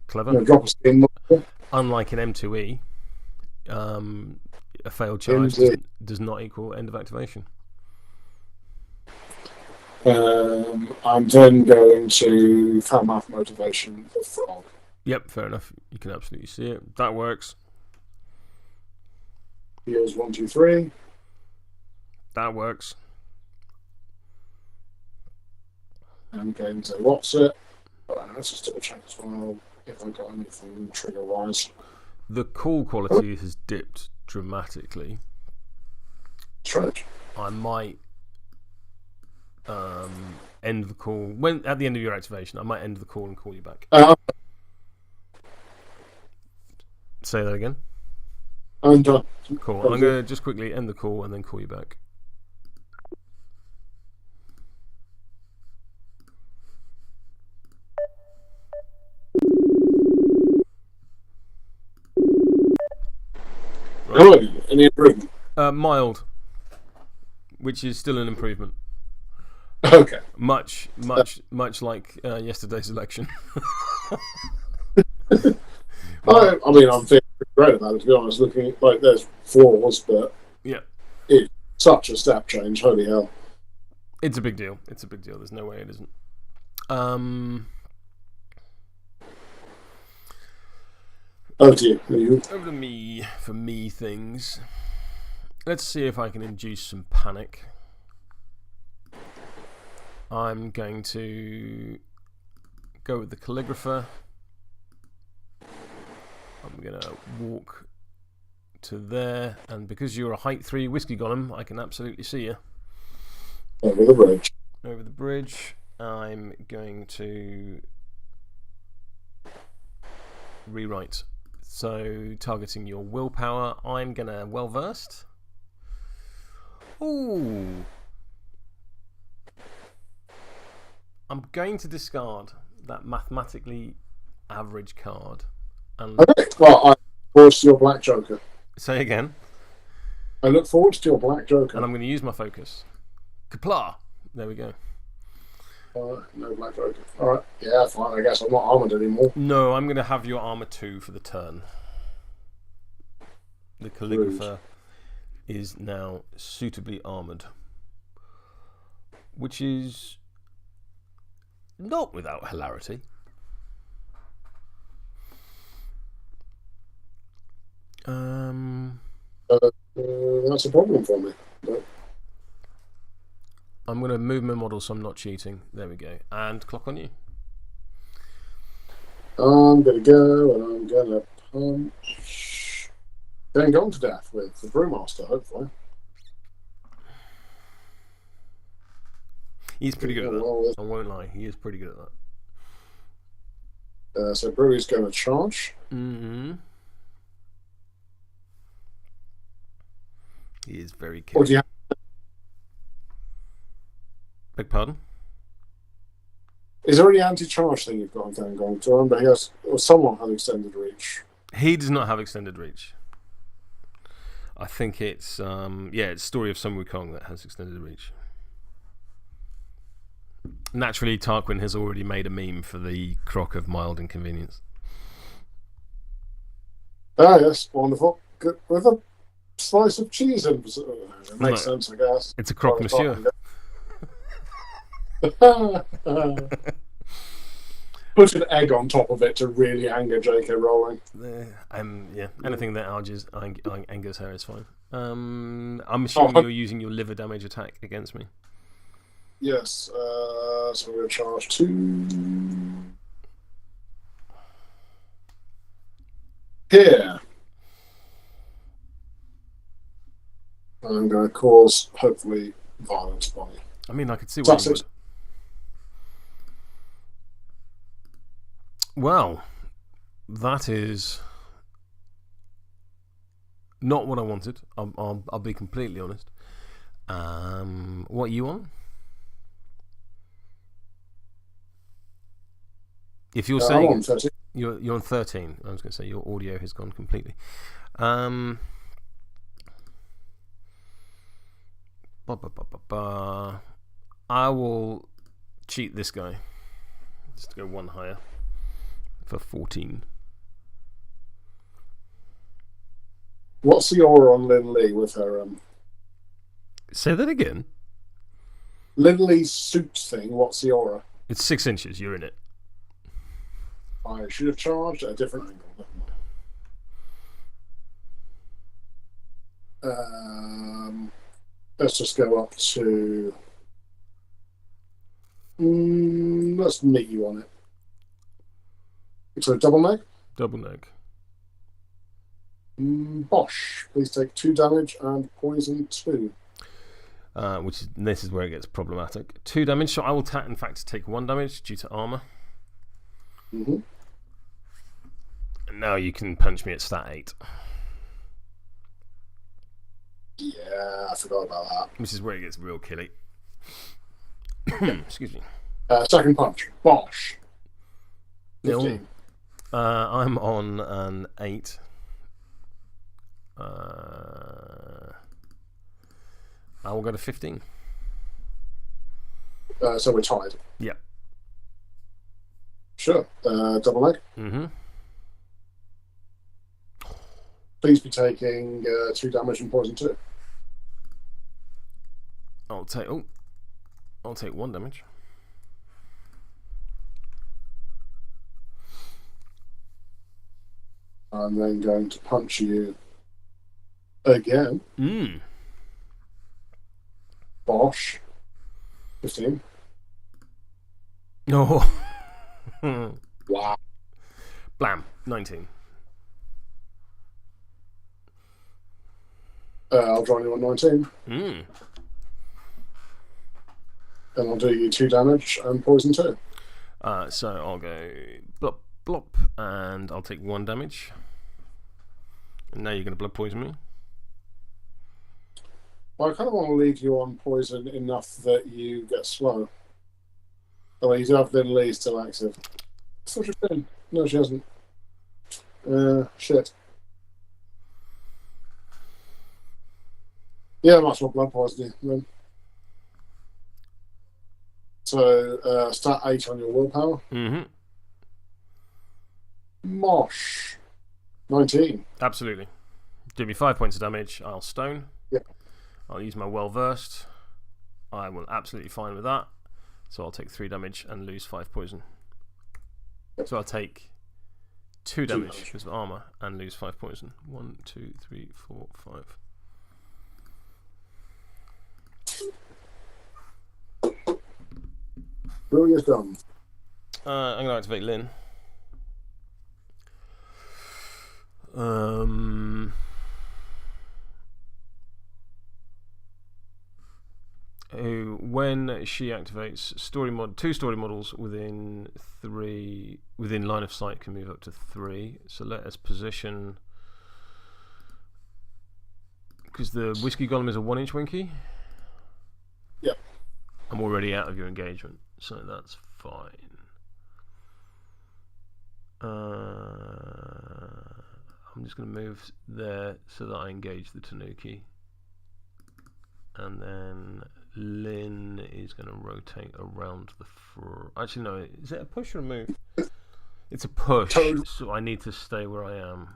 Clever.
Drop a skin.
Unlike an M2E, a failed charge does not equal end of activation.
I'm then going to Falmouth Motivation for Frog.
Yep, fair enough. You can absolutely see it. That works.
Heals 1, 2, 3.
That works.
And going to what's it? Let's just double check as well if I got anything trigger wise.
The call quality has dipped dramatically.
Stretch.
I might end the call at the end of your activation. I might end the call and call you back. Say that again.
I'm done.
Cool. I'm going to just quickly end the call and then call you back.
Right. Any improvement?
Mild, which is still an improvement.
Okay.
Much like yesterday's election.
I mean, I'm feeling pretty great about it, to be honest. Looking like there's flaws, but
yeah,
it's such a step change. Holy hell!
It's a big deal. It's a big deal. There's no way it isn't.
Over to you.
Over to me for me things. Let's see if I can induce some panic. I'm going to go with the calligrapher. I'm going to walk to there, and because you're a height 3 whiskey golem, I can absolutely see you.
Over the bridge.
Over the bridge. I'm going to rewrite. So, targeting your willpower, I'm going to well-versed. Ooh. I'm going to discard that mathematically average card. And
Okay. Well, I look forward to your Black Joker.
say again.
I look forward to your Black Joker.
And I'm going to use my focus. Kapla! There we go.
No Black Joker. Alright. Yeah, fine. I guess I'm not armoured anymore.
No, I'm going to have your armour 2 for the turn. The calligrapher is now suitably armoured. Which is not without hilarity.
That's a problem for me. But
I'm going to move my model so I'm not cheating. There we go. And clock on you.
I'm going to go and I'm going to punch. Then gone to death with the Brewmaster, hopefully.
He's pretty good at that. I won't lie. He is pretty good at that.
So Brewy's going to charge.
Mm-hmm. He is very
Or do you have
Beg pardon?
Is there any anti-charge thing you've got going on? To remember, he has, or someone has extended reach.
He does not have extended reach. I think it's it's Story of Sun Wukong that has extended reach. Naturally, Tarquin has already made a meme for the croc of mild inconvenience.
Ah, yes, wonderful. Good. With a slice of cheese in. It makes sense, I guess.
It's a croc monsieur.
Put an egg on top of it to really anger J.K. Rowling.
Anything that angers her is fine. I'm assuming you're using your liver damage attack against me.
Yes, so I'm going to charge 2. Here. I'm going to cause, hopefully, violence by you.
I mean, I could see what you would. Well, that is not what I wanted. I'll be completely honest. What are you on? If you're saying
I'm on 13.
You're on 13, I was going to say your audio has gone completely. I will cheat this guy just to go one higher for 14.
What's the aura on Lin Lee with her?
Say that again.
Lin Lee's suit thing. What's the aura?
It's 6 inches. You're in it.
I should have charged at a different angle. Let's just go up to. Let's meet you on it. So double neg?
Double neg.
Bosh. Please take 2 damage and poison 2.
This is where it gets problematic. 2 damage, so I will in fact take 1 damage due to armor.
Mm-hmm.
And now you can punch me at stat 8.
Yeah, I forgot about that.
This is where it gets real killy. Excuse me.
Second punch. Bosh. 15.
I'm on an 8. I will go to 15.
So we're tied.
Yeah.
Sure. Double leg.
Mm-hmm.
Please be taking 2 damage and poison 2.
I'll take 1 damage.
I'm then going to punch you again. Bosh. 15.
Oh.
Wow.
Blam. 19.
I'll join you on 19. And I'll do you 2 damage and poison 2.
So I'll go blop, blop, and I'll take 1 damage. And now you're going to blood poison me.
Well, I kind of want to leave you on poison enough that you get slow. Oh, you do have Lynn Lee still active. I thought she'd been. No, she hasn't. Shit. Yeah, I might as well blood poison you then. So, stat 8 on your willpower.
Mm-hmm.
Mosh. 19.
Absolutely. Do me 5 points of damage. I'll stone.
Yeah.
I'll use my well versed. I will absolutely fine with that. So I'll take 3 damage and lose 5 poison.
Yep.
So I'll take 2 damage with armor and lose 5 poison. 1, 2, 3, 4, 5.
Brilliant done.
I'm going to activate Lynn. When she activates two story models within line of sight can move up to 3. So let us position, because the Whiskey Golem is a 1-inch Winky.
Yep.
I'm already out of your engagement, so that's fine. I'm just going to move there so that I engage the Tanuki. And then Lynn is going to rotate around the front. Actually, no, is it a push or a move? It's a push, so I need to stay where I am.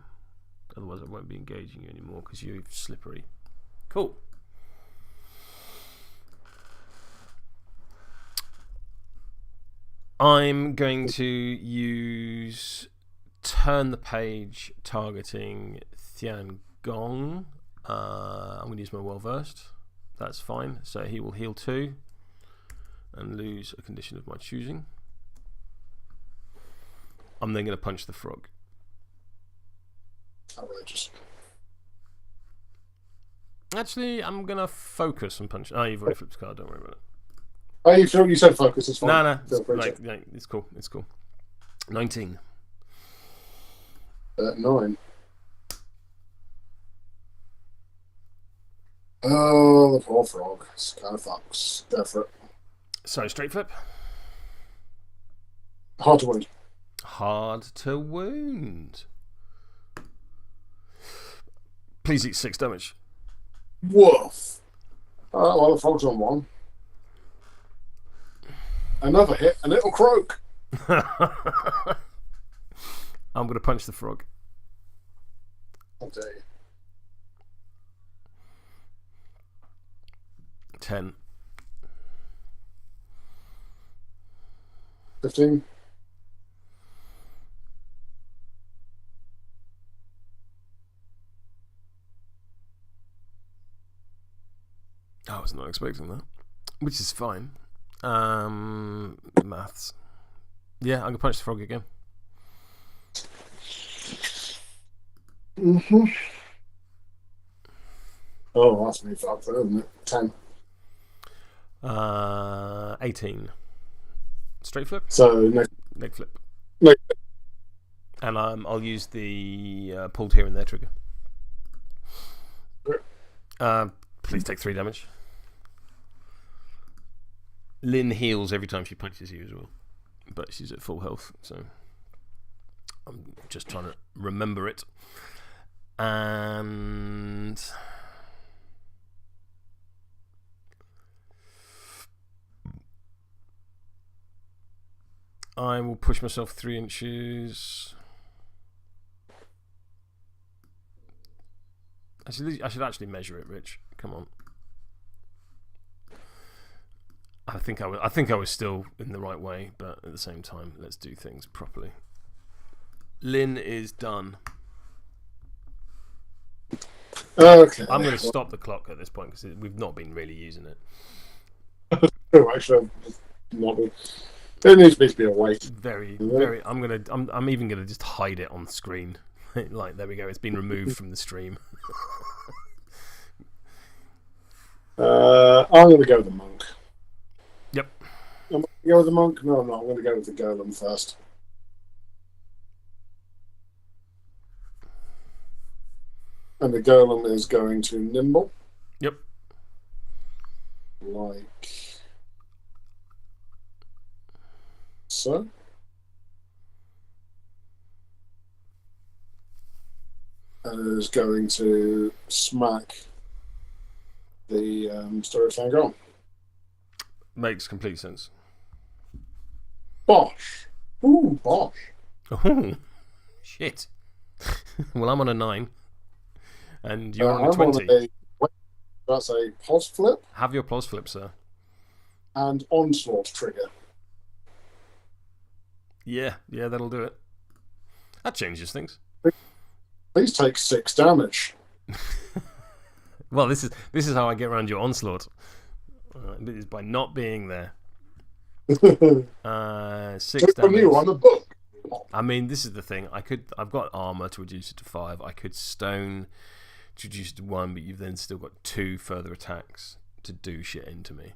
Otherwise, I won't be engaging you anymore because you're slippery. Cool. I'm going to use Turn the Page targeting Thian Gong. I'm going to use my well versed. That's fine. So he will heal 2 and lose a condition of my choosing. I'm then going to punch the frog.
Outrageous.
Actually, I'm going to focus and punch. Oh, you've already flipped the card. Don't worry about it.
Oh, you said focus. It's fine.
No. It's cool. It's cool. 19.
9. Oh, the poor frog. It's kind of fucks. Go for it.
So, straight flip.
Hard to wound.
Hard to wound. Please eat 6 damage.
Woof. Well, the frog's on 1. Another hit, and it'll croak.
I'm going to punch the frog.
How dare you.
10.
15.
I was not expecting that, which is fine. Maths. Yeah, I'm going to punch the frog again.
Mm-hmm. Oh, that's me fucked, isn't it? 10.
18. Straight flip?
So,
Neck flip.
Neck.
And I'll use the pulled here and there trigger. Please take 3 damage. Lynn heals every time she punches you as well. But she's at full health, so I'm just trying to remember it. And I will push myself 3 inches. I should actually measure it, Rich. Come on. I think I was still in the right way, but at the same time, let's do things properly. Lynn is done.
Okay.
I'm going to stop the clock at this point because we've not been really using it.
Oh, actually, it needs to be awake.
Very. I'm even gonna just hide it on the screen. Like, there we go. It's been removed from the stream.
I'm going to go with the monk.
Yep.
I'm going to go with the monk. No, I'm not. I'm going to go with the golem first. And the golem is going to nimble.
Yep.
Like so. And is going to smack the storage fan golem.
Makes complete sense.
Bosh. Ooh, bosh.
Oh, shit. Well, I'm on a 9. And you're on a 20.
That's a pos flip.
Have your plos flip, sir.
And onslaught trigger.
Yeah, that'll do it. That changes things.
Please take 6 damage.
Well, this is how I get around your onslaught. It is by not being there. 6
from
damage.
you on the book.
I mean, this is the thing. I've got armor to reduce it to 5. I could stone to reduce it to 1, but you've then still got 2 further attacks to do shit into me.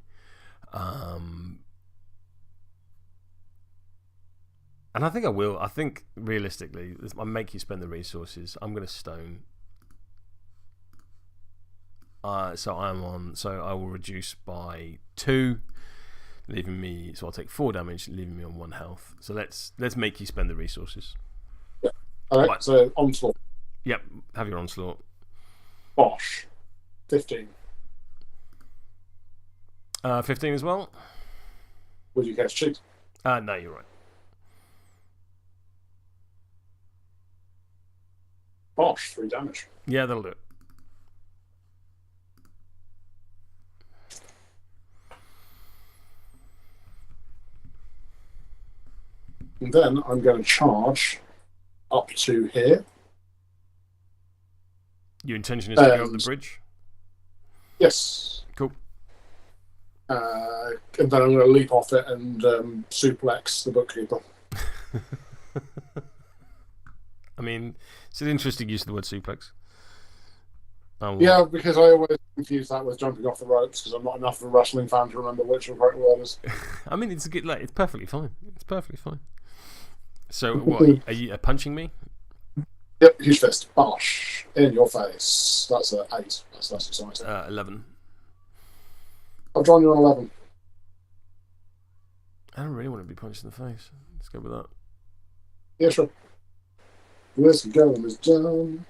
And I think I will. I think realistically, I make you spend the resources. I'm going to stone. So I will reduce by 2, leaving me. So I'll take 4 damage, leaving me on 1 health. So let's make you spend the resources.
Yeah. All right. So onslaught.
Yep. Have your onslaught.
Bosh. 15.
15 as well.
Would you catch cheat?
No, you're right.
Bosh. 3 damage.
Yeah, that'll do it.
And then I'm going to charge up to here.
Your intention is to go up the bridge?
Yes.
Cool.
And then I'm going to leap off it and suplex the bookkeeper.
I mean, it's an interesting use of the word suplex.
Yeah, because I always confuse that with jumping off the ropes because I'm not enough of a wrestling fan to remember which the right word is.
I mean, it's perfectly fine. It's perfectly fine. So, what, are you punching me?
Yep, huge fist. Bosh. In your face. That's an 8. That's less exciting.
11.
I've drawn you on 11.
I don't really want to be punched in the face. Let's go with that.
Yeah, sure. This golem is done.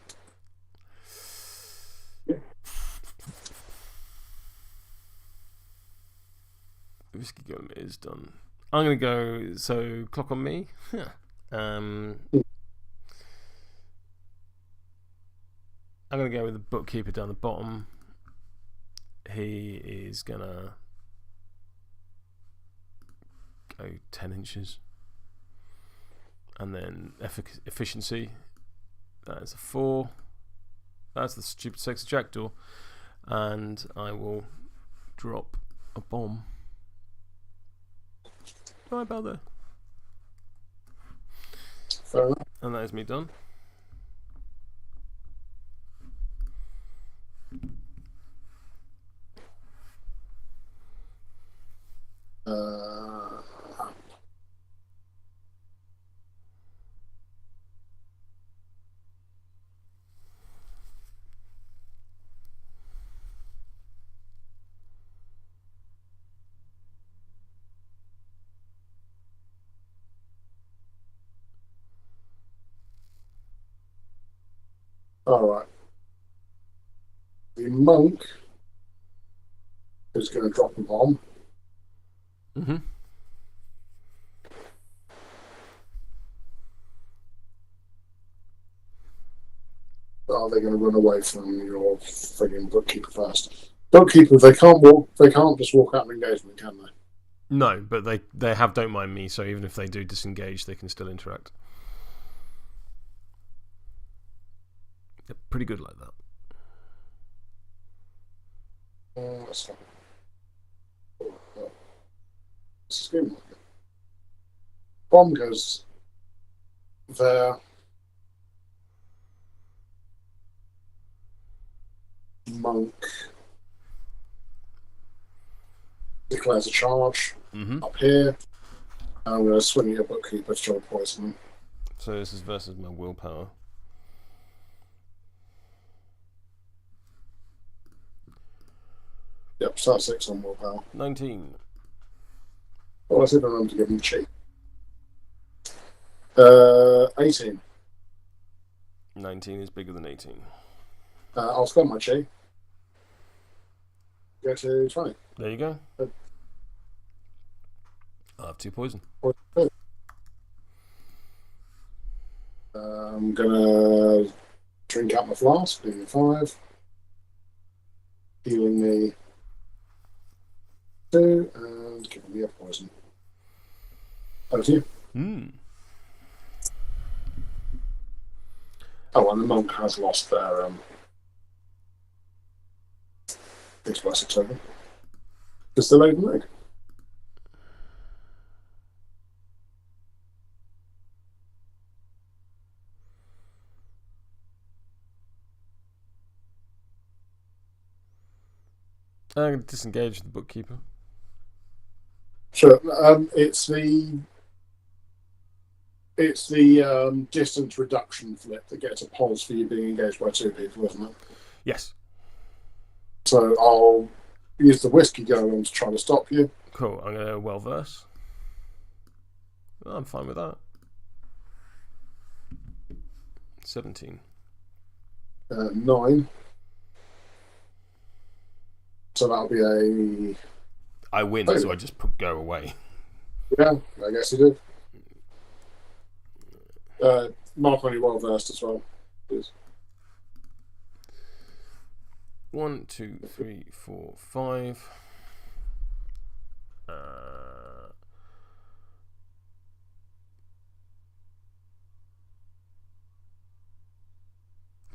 Whiskey golem is done. I'm going to go, so clock on me. I'm going to go with the bookkeeper down the bottom. He is going to go 10 inches. And then efficiency. That is a 4. That's the stupid sexy jackdaw. And I will drop a bomb. Right about there.
Fair enough.
And that is me done.
All right. The monk is going to drop a bomb.
Mm-hmm.
are they going to run away from your frigging bookkeeper first? Bookkeeper, they can't walk. They can't just walk out of engagement, can they?
No, but they have don't mind me, so even if they do disengage, they can still interact. They're pretty good like that.
That's fine. It's a game. Bomb goes there. Monk declares a charge up here. And I'm going to swing at your bookkeeper to try to poison him.
So this is versus my willpower.
Yep, start 6 on willpower.
19.
Well, I said I remember to give him cheap. 18.
19 is bigger than 18.
I'll spend my chi. Go to 20.
There you go. I'll have 2 poison.
I'm gonna drink out my flask, being a 5. Healing me 2, and giving me a poison. Over to you. Oh, and the monk has lost their explosive token. Because they laid an egg.
I'm going to disengage the bookkeeper.
Sure. It's the distance reduction flip that gets a pulse for you being engaged by 2 people, isn't it?
Yes.
So I'll use the whiskey going to try to stop you.
Cool. I'm going to well-verse. I'm fine with that. 17.
9. So that'll be a...
I win, so I just go away.
Yeah, I guess you did. Mark on your well versed as well, please.
1, 2, 3, 4, 5.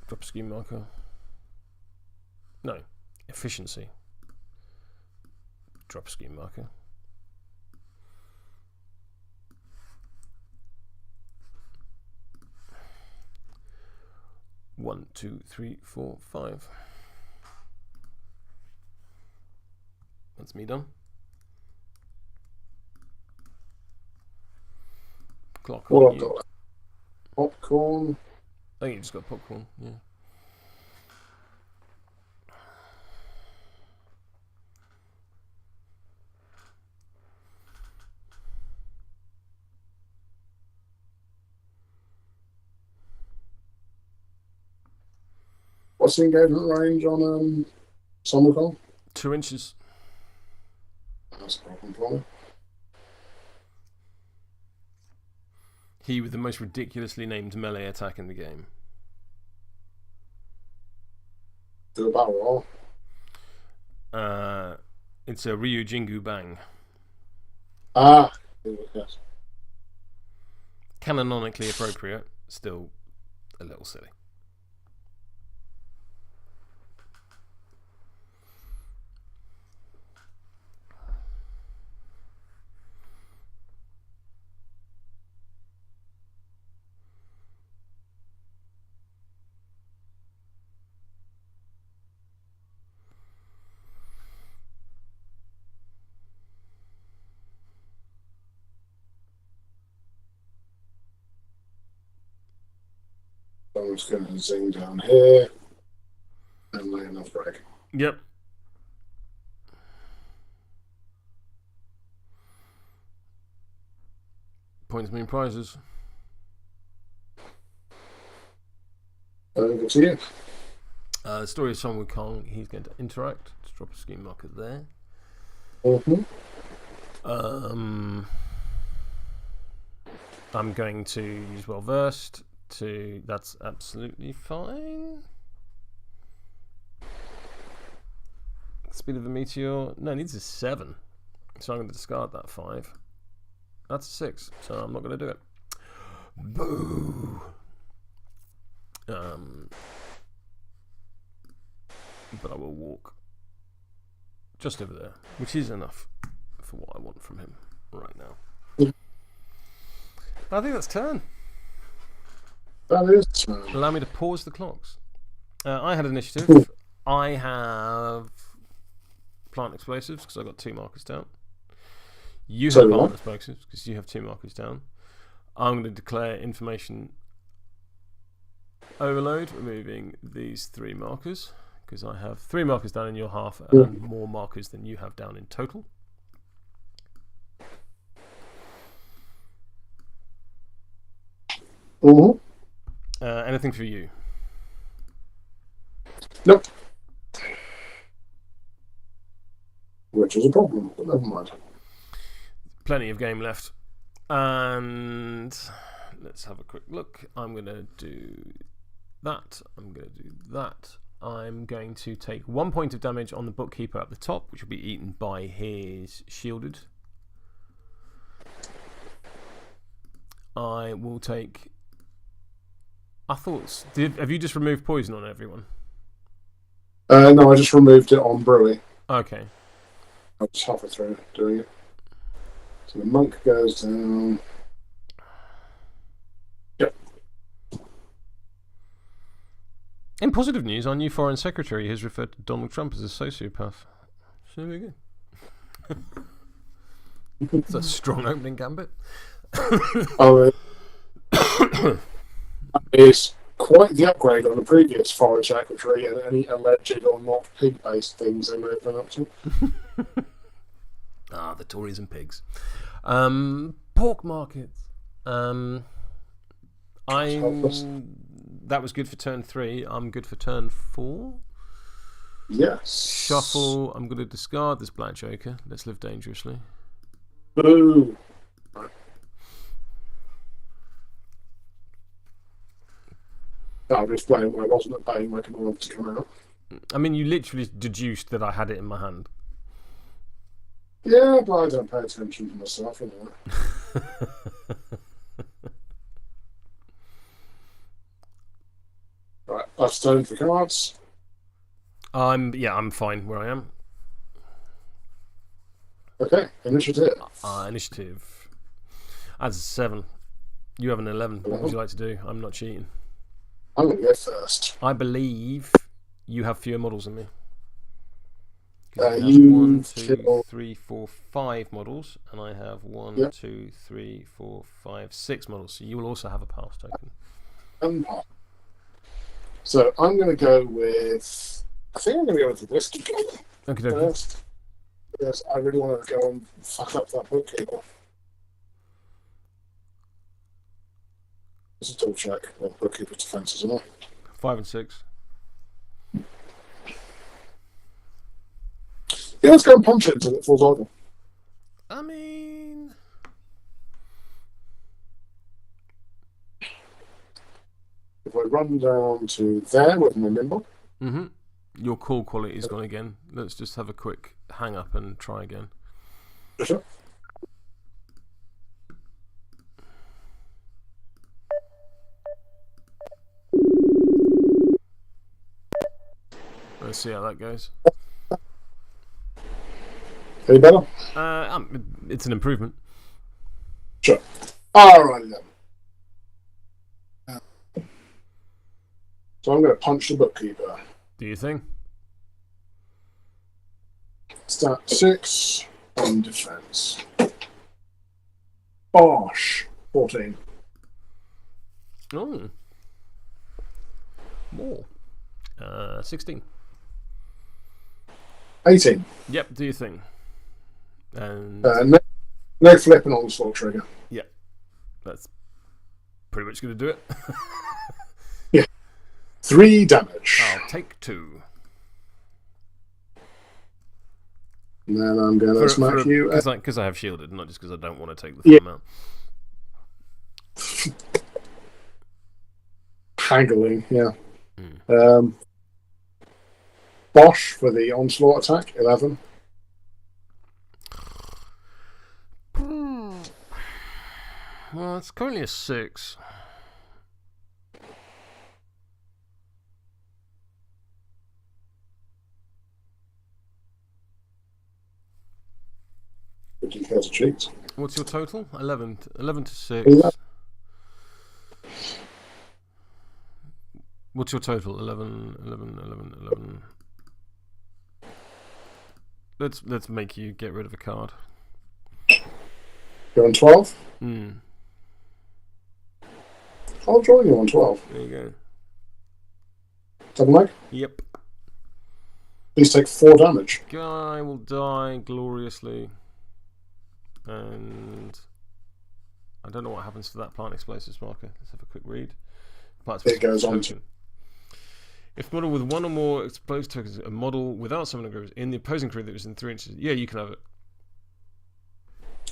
Drop scheme marker. No, efficiency. Drop scheme marker. One, 2, 3, 4, 5. That's me done. Clock on you.
Got popcorn.
I think you just got popcorn, yeah.
What's the engagement range on Summercall?
2 inches.
That's a problem for me.
He with the most ridiculously named melee attack in the game.
Do a battle roll.
It's a Ryu Jingu Bang.
Ah, yes.
Canonically appropriate, still a little silly.
I'm just going to zing down here and lay enough break.
Yep. Points mean prizes.
Over to you.
The story of Son Wukong, he's going to interact. Let's drop a scheme marker there. I'm going to use well versed 2. That's absolutely fine. Speed of the meteor. No, it needs a 7. So I'm going to discard that 5. That's a 6. So I'm not going to do it. Boo! But I will walk just over there, which is enough for what I want from him right now. I think that's turn.
That is turn.
Allow me to pause the clocks. I had initiative. I have plant explosives because I got 2 markers down. You have plant explosives because you have 2 markers down. I'm going to declare information overload, removing these 3 markers because I have 3 markers down in your half and more markers than you have down in total. Anything for you?
Nope. Which is a problem, but never mind.
Plenty of game left. And let's have a quick look. I'm going to do that. I'm going to do that. I'm going to take 1 point of damage on the bookkeeper at the top, which will be eaten by his shielded. I will take... have you just removed poison on everyone?
No, I just removed it on Brewy.
Okay.
I was halfway through doing it. So the monk goes down. Yep.
In positive news, our new foreign secretary has referred to Donald Trump as a sociopath. So there we go. It's a strong opening gambit.
It's quite the upgrade on the previous foreign secretary and any alleged or not pig-based things they may have been up to.
The Tories and pigs. Pork markets. That was good for turn 3. I'm good for turn 4.
Yes.
Shuffle. I'm going to discard this black joker. Let's live dangerously.
Boo. I'll explain why I wasn't paying my command to come out.
I mean, you literally deduced that I had it in my hand.
Yeah, but I don't pay attention to myself anyway. Right, I've stoned for cards.
I'm fine where I am.
Okay, initiative.
Initiative. That's a 7. You have an 11. What would you like to do? I'm not cheating.
I'm going to go first.
I believe you have fewer models than me.
You
1, 2, 3, 4, 5 models, and I have 1, 2, 3, 4, 5, 6 models. So you will also have a pass token.
So I'm going to go with. I think I'm going to go with the whiskey first. Yes, I really want to go and fuck up that bookkeeper. It's a tool check. Well, bookkeeper's defense, isn't it?
5 and 6.
Yeah, let's go and punch it until it falls over.
I mean...
If I run down to there with my nimble.
Mm-hmm. Your call quality is gone again. Let's just have a quick hang up and try again.
Sure.
Let's see how that goes.
Any better?
It's an improvement.
Sure. Alright then. So I'm going to punch the bookkeeper.
Do you think?
Stat 6 on defense. Bosh. 14.
Oh. More. 16.
18.
Yep, do you think? And
no flipping on the slot trigger.
Yeah. That's pretty much going to do it.
Yeah. 3 damage.
I'll take 2.
And then I'm going to smack you.
Because I have shielded, not just because I don't want to take the full amount.
Haggling, yeah.
Mm.
Bosch for the onslaught attack, 11.
Well, it's currently a 6.
Would you care to cheat?
What's your total? 11. 11 to 6.
11.
What's your total? 11. Let's make you get rid of a card.
You're on 12?
Hmm.
I'll join you on 12.
There you go.
Double leg?
Yep.
Please take 4 damage.
Guy will die gloriously. And I don't know what happens to that plant explosives marker. Let's have a quick read.
It goes on
to... If model with one or more explosive tokens, a model without summoning groups in the opposing crew that was in 3 inches. Yeah, you can have it.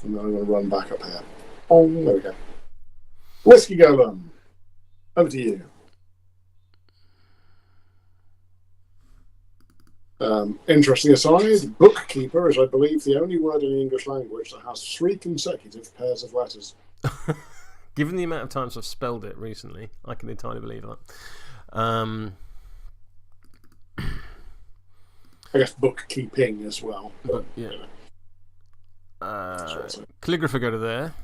And then I'm going to run back up here. Oh, there we go. Whiskey Golem. Over to you. Interesting aside, bookkeeper is, I believe, the only word in the English language that has 3 consecutive pairs of letters.
Given the amount of times I've spelled it recently, I can entirely believe that.
I guess bookkeeping as well.
But yeah. Calligrapher go to there.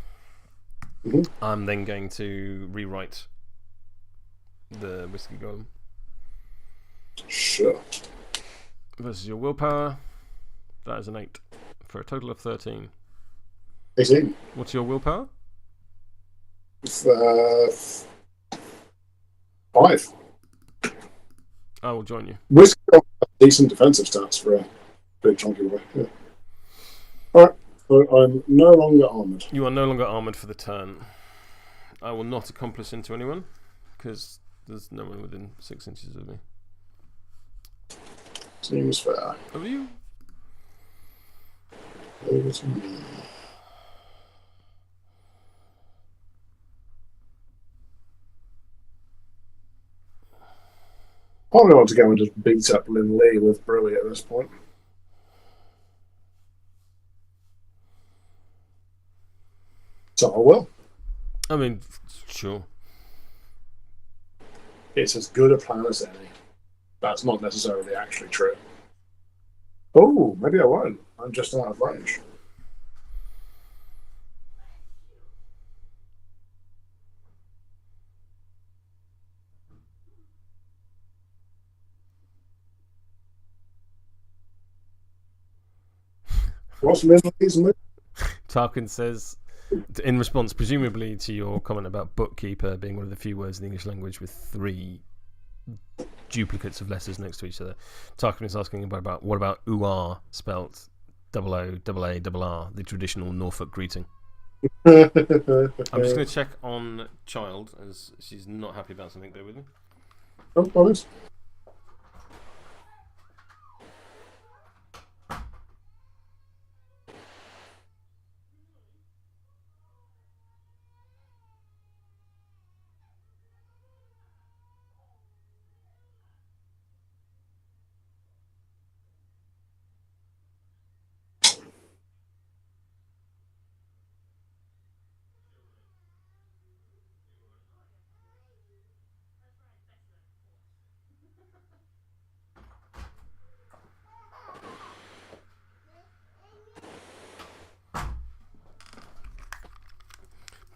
Mm-hmm.
I'm then going to rewrite the Whiskey Golem.
Sure.
Versus your willpower. That is an 8 for a total of 13.
18.
What's your willpower?
5.
I will join you.
Whiskey got decent defensive stats for a big chunky boy. Yeah. Alright, so I'm no longer armoured.
You are no longer armoured for the turn. I will not accomplice into anyone because there's no one within 6 inches of me.
Seems fair.
Over you.
Over to me. Probably want to go and just beat up Lin Lee with Brewy at this point. So I will.
I mean, sure.
It's as good a plan as any. That's not necessarily actually true. Oh, maybe I won't. I'm just out of range. What's Lin Lee's move?
Tarkin says, in response, presumably to your comment about bookkeeper being one of the few words in the English language with 3 duplicates of letters next to each other, Tarkin is asking about what about "uar" spelt OOAAR, the traditional Norfolk greeting. I'm just going to check on Child as she's not happy about something. Bear with me.
Oh, honest.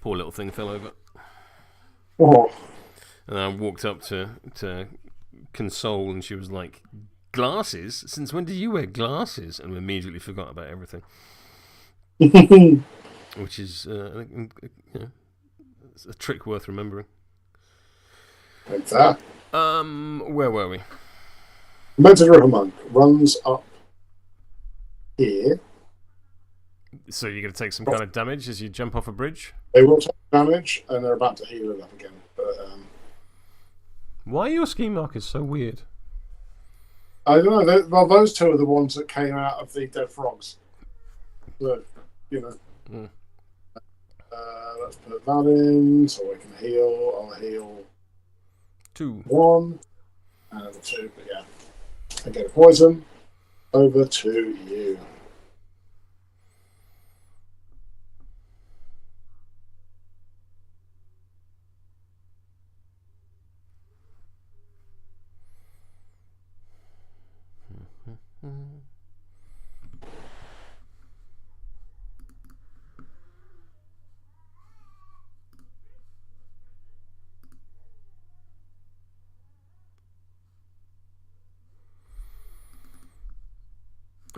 Poor little thing fell over.
Oh.
And I walked up to console, and she was like, "Glasses? Since when did you wear glasses?" And we immediately forgot about everything. Which is it's a trick worth remembering.
Like that.
Where were we?
Demented River Monk runs up here.
So you're going to take some kind of damage as you jump off a bridge?
They will take damage, and they're about to heal it up again. But
why are your ski markers so weird?
I don't know. Well, those 2 are the ones that came out of the dead frogs. So, you know.
Mm.
Let's put that in so I can heal. I'll heal
2.
1 and a 2. But yeah, I get a poison. Over to you.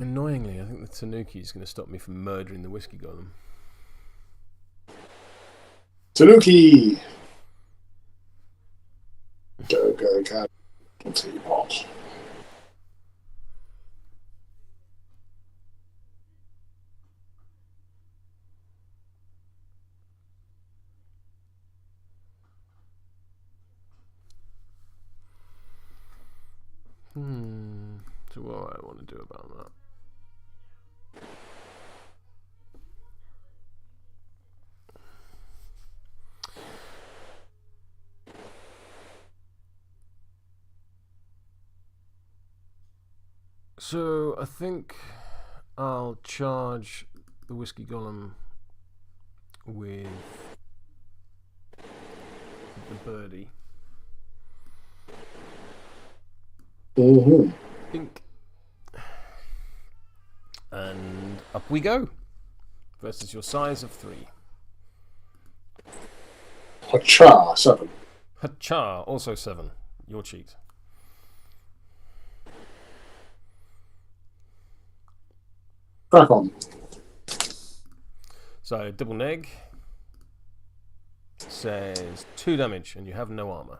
Annoyingly, I think the Tanuki is going to stop me from murdering the whiskey golem.
Tanuki! Go, cat. Teapot.
So what do I want to do about that? So I think I'll charge the whiskey golem with the birdie.
Mm-hmm.
Pink. And up we go. Versus your size of 3.
Hacha, 7.
Hacha, also 7. Your cheat.
Crack on.
So, double neg says 2 damage and you have no armor.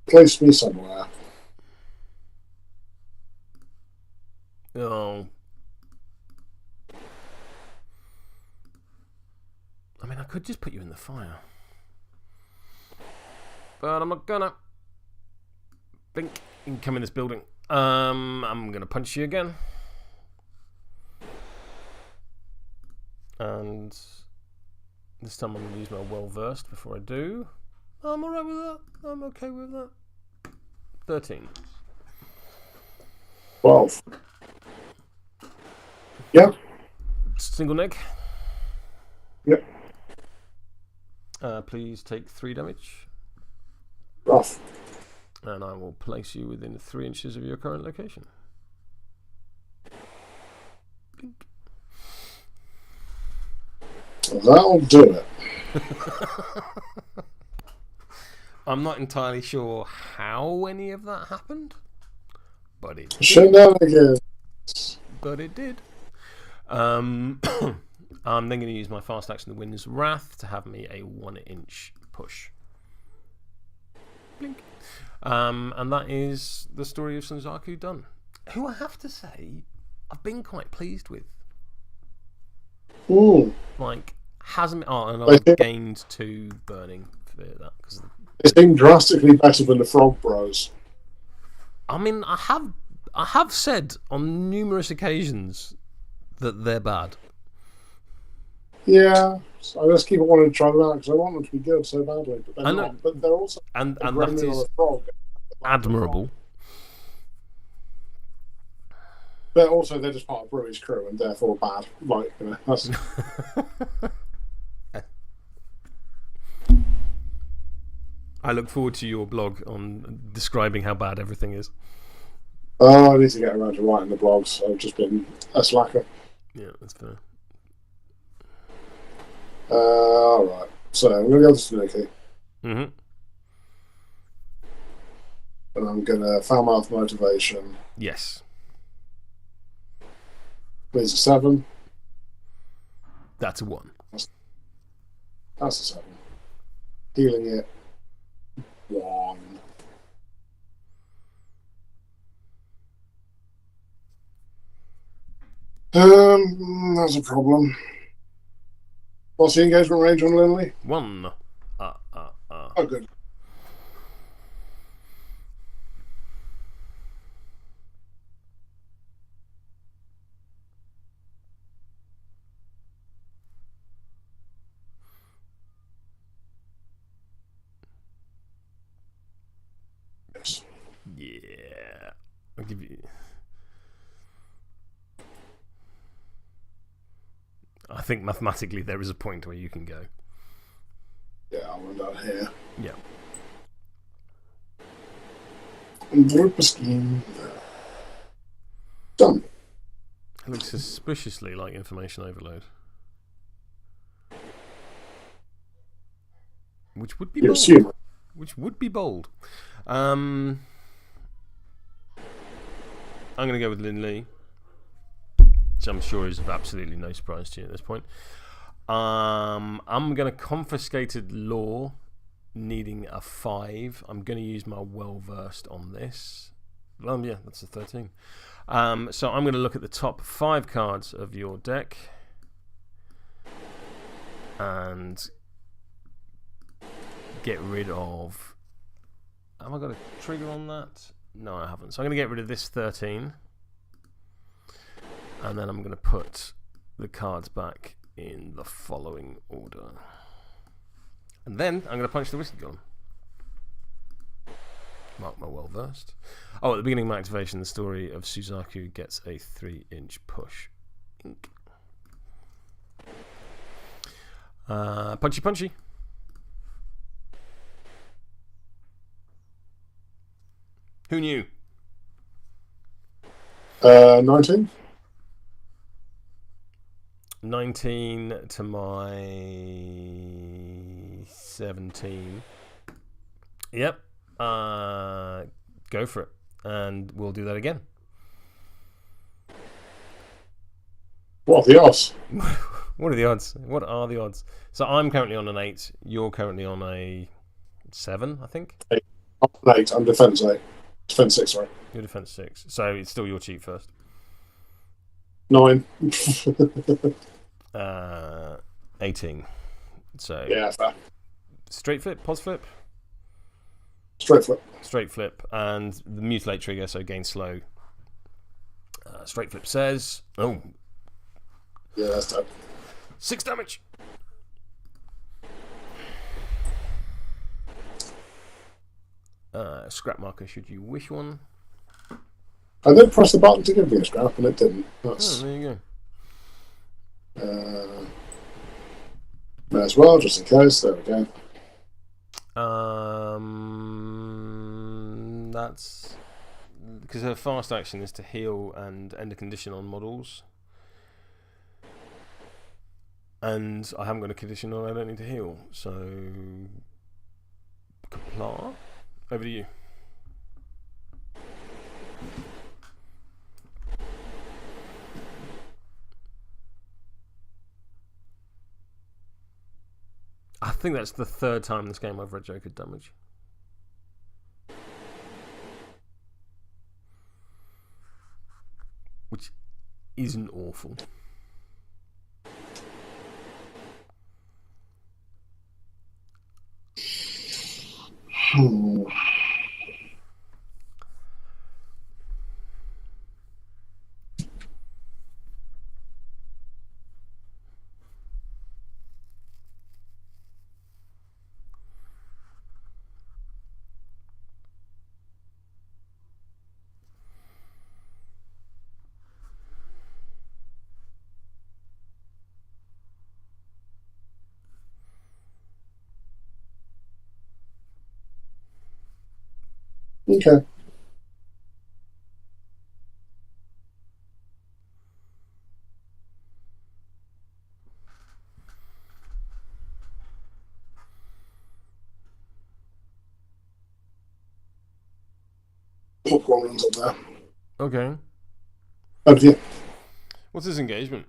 Place me somewhere.
Oh. I mean, I could just put you in the fire. But I'm not gonna. Blink. You can come in this building. I'm gonna punch you again. And this time I'm gonna use my well-versed before I do. I'm alright with that. I'm okay with that. 13.
12. Yep.
Single neg.
Yep.
Please take 3 damage.
Rough.
And I will place you within 3 inches of your current location. Blink.
That'll do it.
I'm not entirely sure how any of that happened, but it did.
Shenanigans.
But it did. I'm then going to use my fast action, the Wind's Wrath, to have me a 1-inch push. Blink. And that is the story of Sanzaku done. Who I have to say, I've been quite pleased with.
Ooh.
Like, hasn't. Oh, and I've gained 2 burning for that. Cause
it seemed drastically better than the Frog Bros.
I mean, I have said on numerous occasions that they're bad.
Yeah, I just keep wanting to try them out because I want them to be good so badly, but they're not. But they're also
and that is admirable.
But also, they're just part of Brewery's crew and therefore bad. Like, you know, that's...
I look forward to your blog on describing how bad everything is.
Oh, I need to get around to writing the blogs. I've just been a slacker.
Yeah, that's fair.
Alright. So, I'm going to go to Tanuki.
Mm-hmm.
And I'm going to Foulmouth Motivation.
Yes.
Please, a 7.
That's a 1.
That's a 7. Healing it. 1. That's a problem. What's the engagement range on Lindley?
1.
Oh, good.
I'll give you. I think mathematically there is a point where you can go.
Yeah, I'll run down here.
Yeah.
Group scheme. Done.
It looks suspiciously like information overload. Which would be
You
bold.
assume.
Which would be bold. I'm going to go with Lin Lee, which I'm sure is of absolutely no surprise to you at this point. I'm going to confiscated law, needing a 5. I'm going to use my well-versed on this. Well, yeah, that's a 13. So I'm going to look at the top 5 cards of your deck and get rid of... Have I got a trigger on that? No, I haven't. So I'm going to get rid of this 13. And then I'm going to put the cards back in the following order. And then I'm going to punch the whiskey gun. Mark my well-versed. Oh, at the beginning of my activation, the story of Suzaku gets a 3-inch push. Ink. Punchy punchy. Who knew?
19.
19 to my 17. Yep. Go for it. And we'll do that again.
What are the odds?
What are the odds? What are the odds? So I'm currently on an 8. You're currently on a 7, I think.
8. I'm 8. I'm defense 8. Defense 6, sorry.
You're defense 6. So it's still your cheat first.
9.
18. So
yeah, fair.
Straight flip, pos flip?
Straight flip.
Straight flip. And the mutilate trigger, so gain slow. Straight flip says... Oh.
Yeah, that's dead.
6 damage. Scrap marker, should you wish one.
I did press the button to give me a scrap, and it didn't. That's,
there you
go. May as well, just in case. There we go.
That's because her fast action is to heal and end a condition on models. And I haven't got a condition on I don't need to heal. So Kapla, over to you. I think that's the 3rd time this game I've read Joker damage. Which isn't awful.
Okay. Popcorn runs up there.
Okay.
Oh, yeah.
What's his engagement?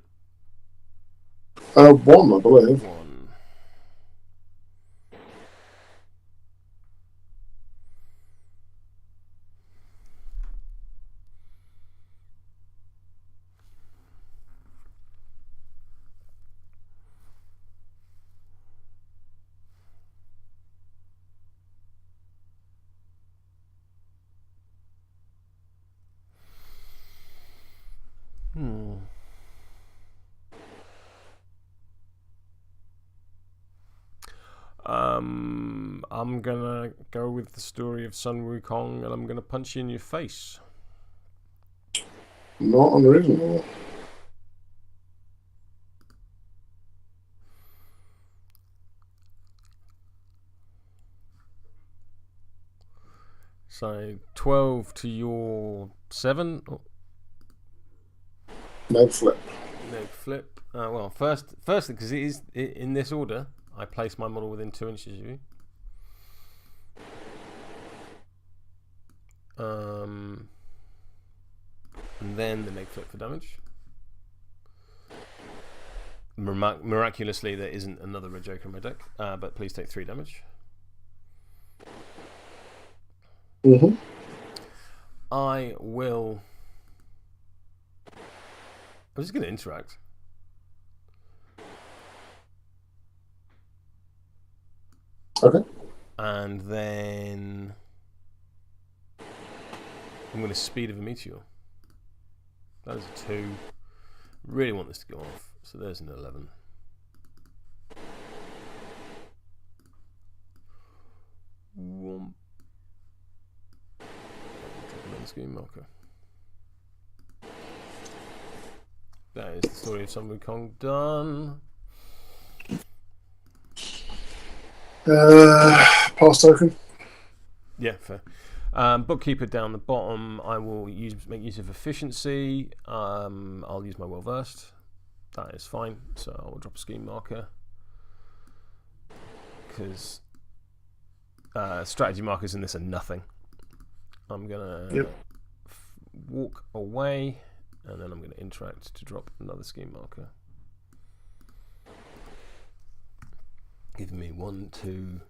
1, I believe.
1. I'm gonna go with the story of Sun Wukong, and I'm gonna punch you in your face.
Not unreasonable.
So 12 to your 7. Oh,
No flip.
no flip. Well, firstly, because it is in this order, I place my model within 2 inches of you. And then the make flip for damage. Miraculously, there isn't another red joker in my deck, but please take 3 damage.
Mm-hmm.
I will. I'm just going to interact.
Okay.
And then I'm going to speed of a meteor. That is a 2. Really want this to go off. So there's an 11. Drop another scheme marker. That is the story of Sun Wukong done.
Pass token.
Yeah, fair. Bookkeeper down the bottom. I will make use of efficiency. I'll use my well versed. That is fine. So I will drop a scheme marker because strategy markers in this are nothing. I'm gonna walk away, and then I'm gonna interact to drop another scheme marker. Give me 1, 2,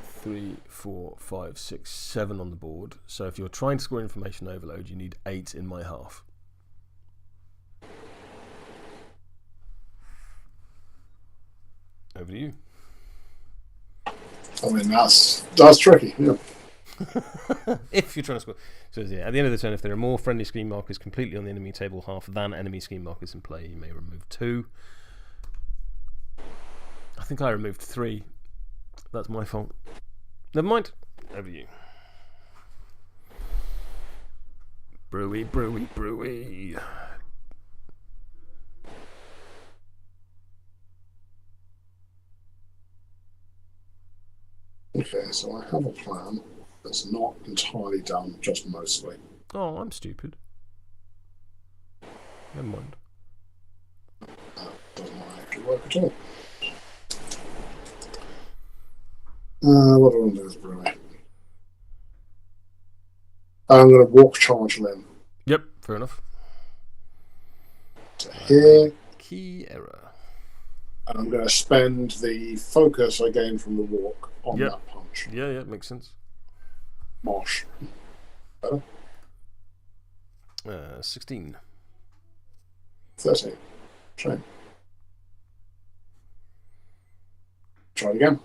3, 4, 5, 6, 7 on the board. So if you're trying to score information overload, you need 8 in my half. Over to you.
I mean, that's tricky. Yeah.
If you're trying to score. So yeah, at the end of the turn, if there are more friendly scheme markers completely on the enemy table half than enemy scheme markers in play, you may remove 2. I think I removed 3. That's my fault. Never mind. Over to you. Brewy, brewy, brewy.
Okay, so I have a plan that's not entirely done, just mostly.
Oh, I'm stupid. Never mind.
That doesn't actually work at all. What do I want to do with Brewy? I'm going to walk charge Lynn.
Yep, fair enough.
To here.
Key error.
And I'm going to spend the focus I gained from the walk on that punch.
Yeah, makes sense.
Marsh. Better?
16.
13. Shame. Try it again.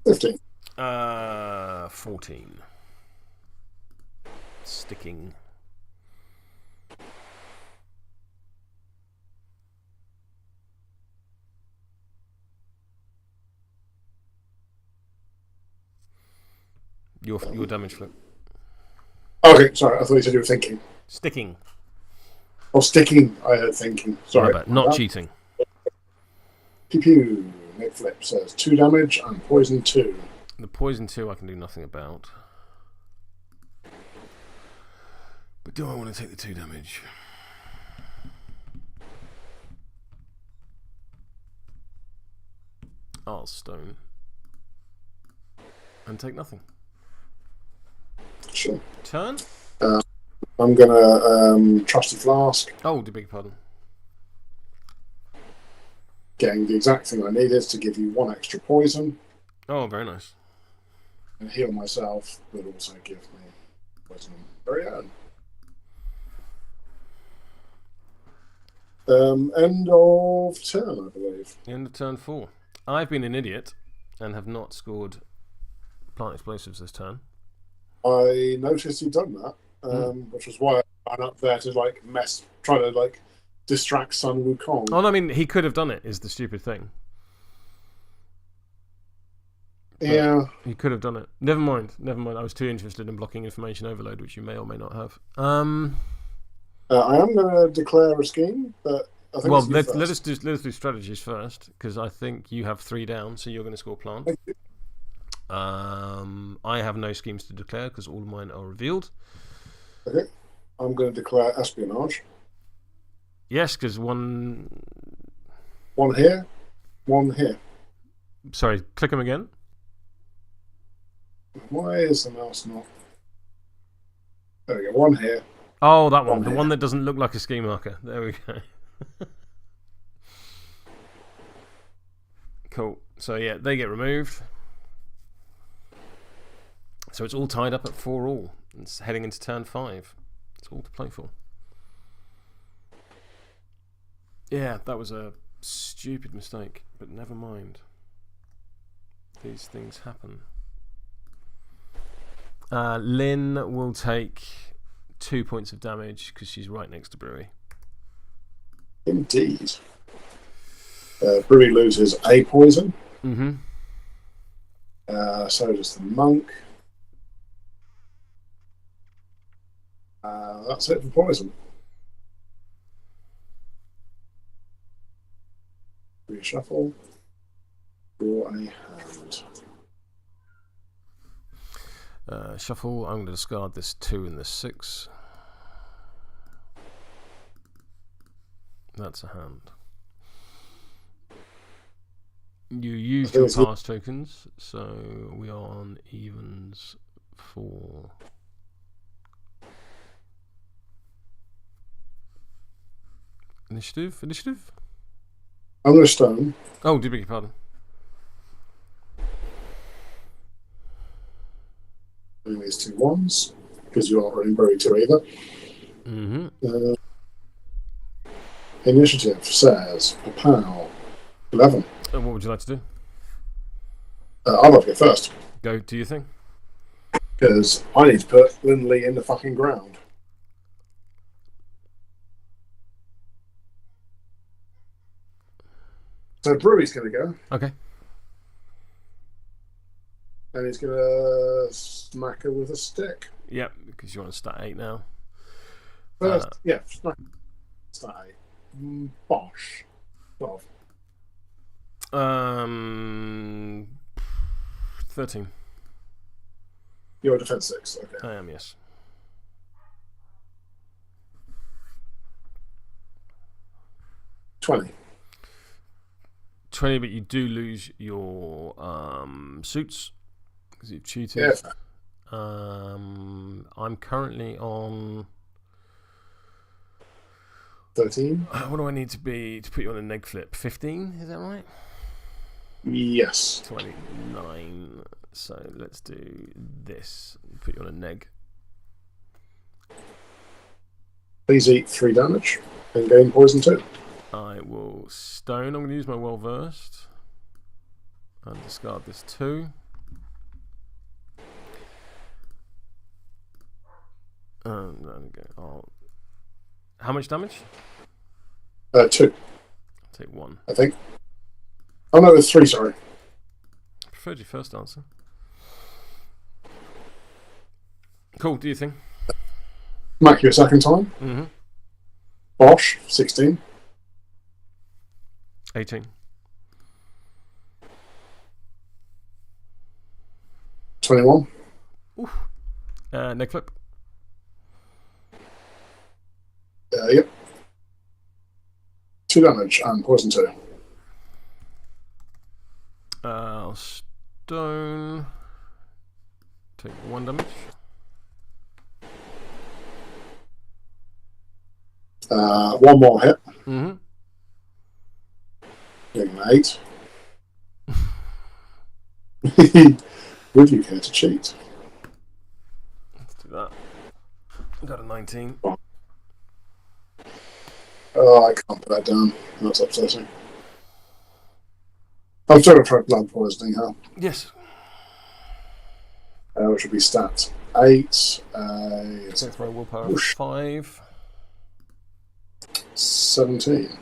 $15.
14. Sticking. Your damage flip.
Okay, sorry. I thought you said you were thinking.
Sticking.
Oh, sticking. I heard thinking. Sorry.
Not cheating.
Pew pew. Make flip says 2 damage and poison 2.
The poison 2 I can do nothing about. But do I want to take the 2 damage? I'll stone. And take nothing.
Sure.
Turn?
I'm gonna Trusty Flask.
Oh, beg your pardon.
Getting the exact thing I needed to give you 1 extra poison.
Oh, very nice.
And heal myself, but also give me poison very own. End of turn, I believe.
End of turn 4. I've been an idiot and have not scored plant explosives this turn.
I noticed you'd done that, which was why I ran up there to try to distract Sun Wukong.
Oh, no, I mean, he could have done it, is the stupid thing.
Yeah.
You could have done it. Never mind. I was too interested in blocking information overload, which you may or may not have.
I am going to declare a scheme, but I think
Well,
let
us do strategies first, because I think you have 3 down, so you're going to score plant. I have no schemes to declare because all of mine are revealed.
Okay, I'm going to declare espionage.
Yes, because one
here, one here.
Sorry, click them again.
Why is the mouse not? There we go. One here.
Oh, that one. The one that doesn't look like a scheme marker. There we go. Cool. So yeah, they get removed. So it's all tied up at 4-all. It's heading into turn 5. It's all to play for. Yeah, that was a stupid mistake, but never mind. These things happen. Lynn will take 2 points of damage because she's right next to Brewy.
Indeed. Brewy loses a poison.
Mm-hmm.
So does the monk. That's it for poison. Reshuffle. Draw a hand.
Shuffle. I'm going to discard this 2 and this 6. That's a hand. You used your pass tokens, so we are on evens for initiative.
I'm going to stone.
Oh, do beg your pardon.
Doing these 2 ones because you aren't running Brewy 2 either.
Mm-hmm.
Initiative says pow 11.
And what would you like to do?
I'd like to go first.
Go do your thing.
Because I need to put Lindley in the fucking ground. So Brewy's going to go.
Okay.
And he's going to smack her with a stick.
Yep, because you're on stat 8 now.
First, yeah, smack. Stat 8. Bosh. 12.
13.
You're a defense 6, okay.
I am, yes.
$20.
20, but you do lose your suits because you've cheated.
Yeah.
I'm currently on
13.
What do I need to be to put you on a neg flip? 15, is that right?
Yes.
29. So let's do this. Put you on a neg.
Please eat 3 damage and gain poison 2.
I will stone. I'm going to use my well versed and discard this 2. And there we go. How much damage?
2.
I'll take 1.
I think. Oh no, it's 3. Sorry.
I preferred your first answer. Cool. Do you think?
Smack you a second time.
Mm-hmm.
Bosh. 16.
18.
21.
Oof. Neg flip.
Yep. 2 damage and poison 2.
I'll stone. Take 1 damage.
One more hit.
Mm-hmm.
Getting an 8. Would you care to cheat?
Let's do that. Got a 19.
Oh, I can't put that down. That's upsetting. I'm still going to try blood poisoning, huh?
Yes.
Which would be stat 8.
So throw willpower 5.
17.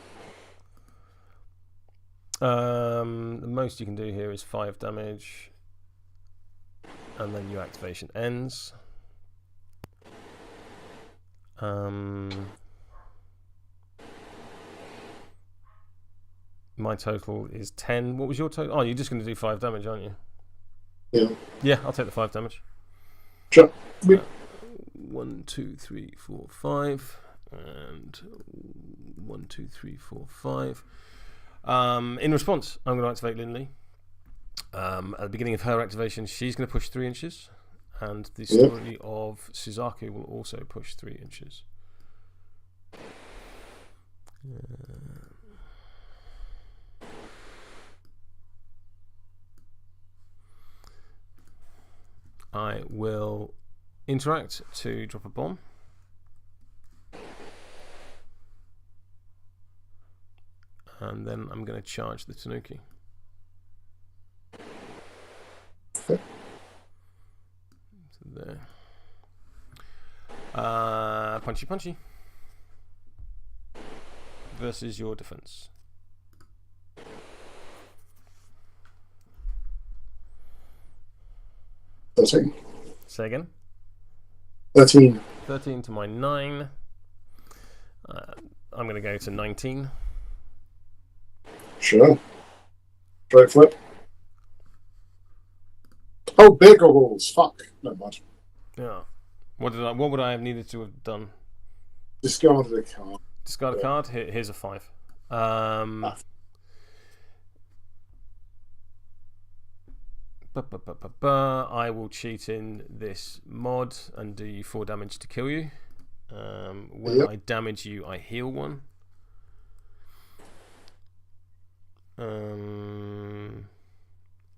The most you can do here is 5 damage. and then your activation ends. My total is 10. What was your total? Oh, you're just going to do 5 damage, aren't you?
Yeah.
Yeah, I'll take the 5 damage.
Sure.
1, 2, 3, 4, 5. And 1, 2, 3, 4, 5. In response, I'm going to activate Linley. At the beginning of her activation, she's going to push 3 inches. And the story of Suzaku will also push 3 inches. I will interact to drop a bomb. And then I'm going to charge the Tanuki. So there. Punchy punchy. Versus your defense.
13.
Say again?
13.
13 to my 9. I'm going to go to 19.
Sure. Straight flip. Oh, bagels! Fuck. No much.
Yeah. What would I have needed to have done?
Discarded a card.
Discard a card. Here's a 5. I will cheat in this mod and do you 4 damage to kill you. When I damage you, I heal 1.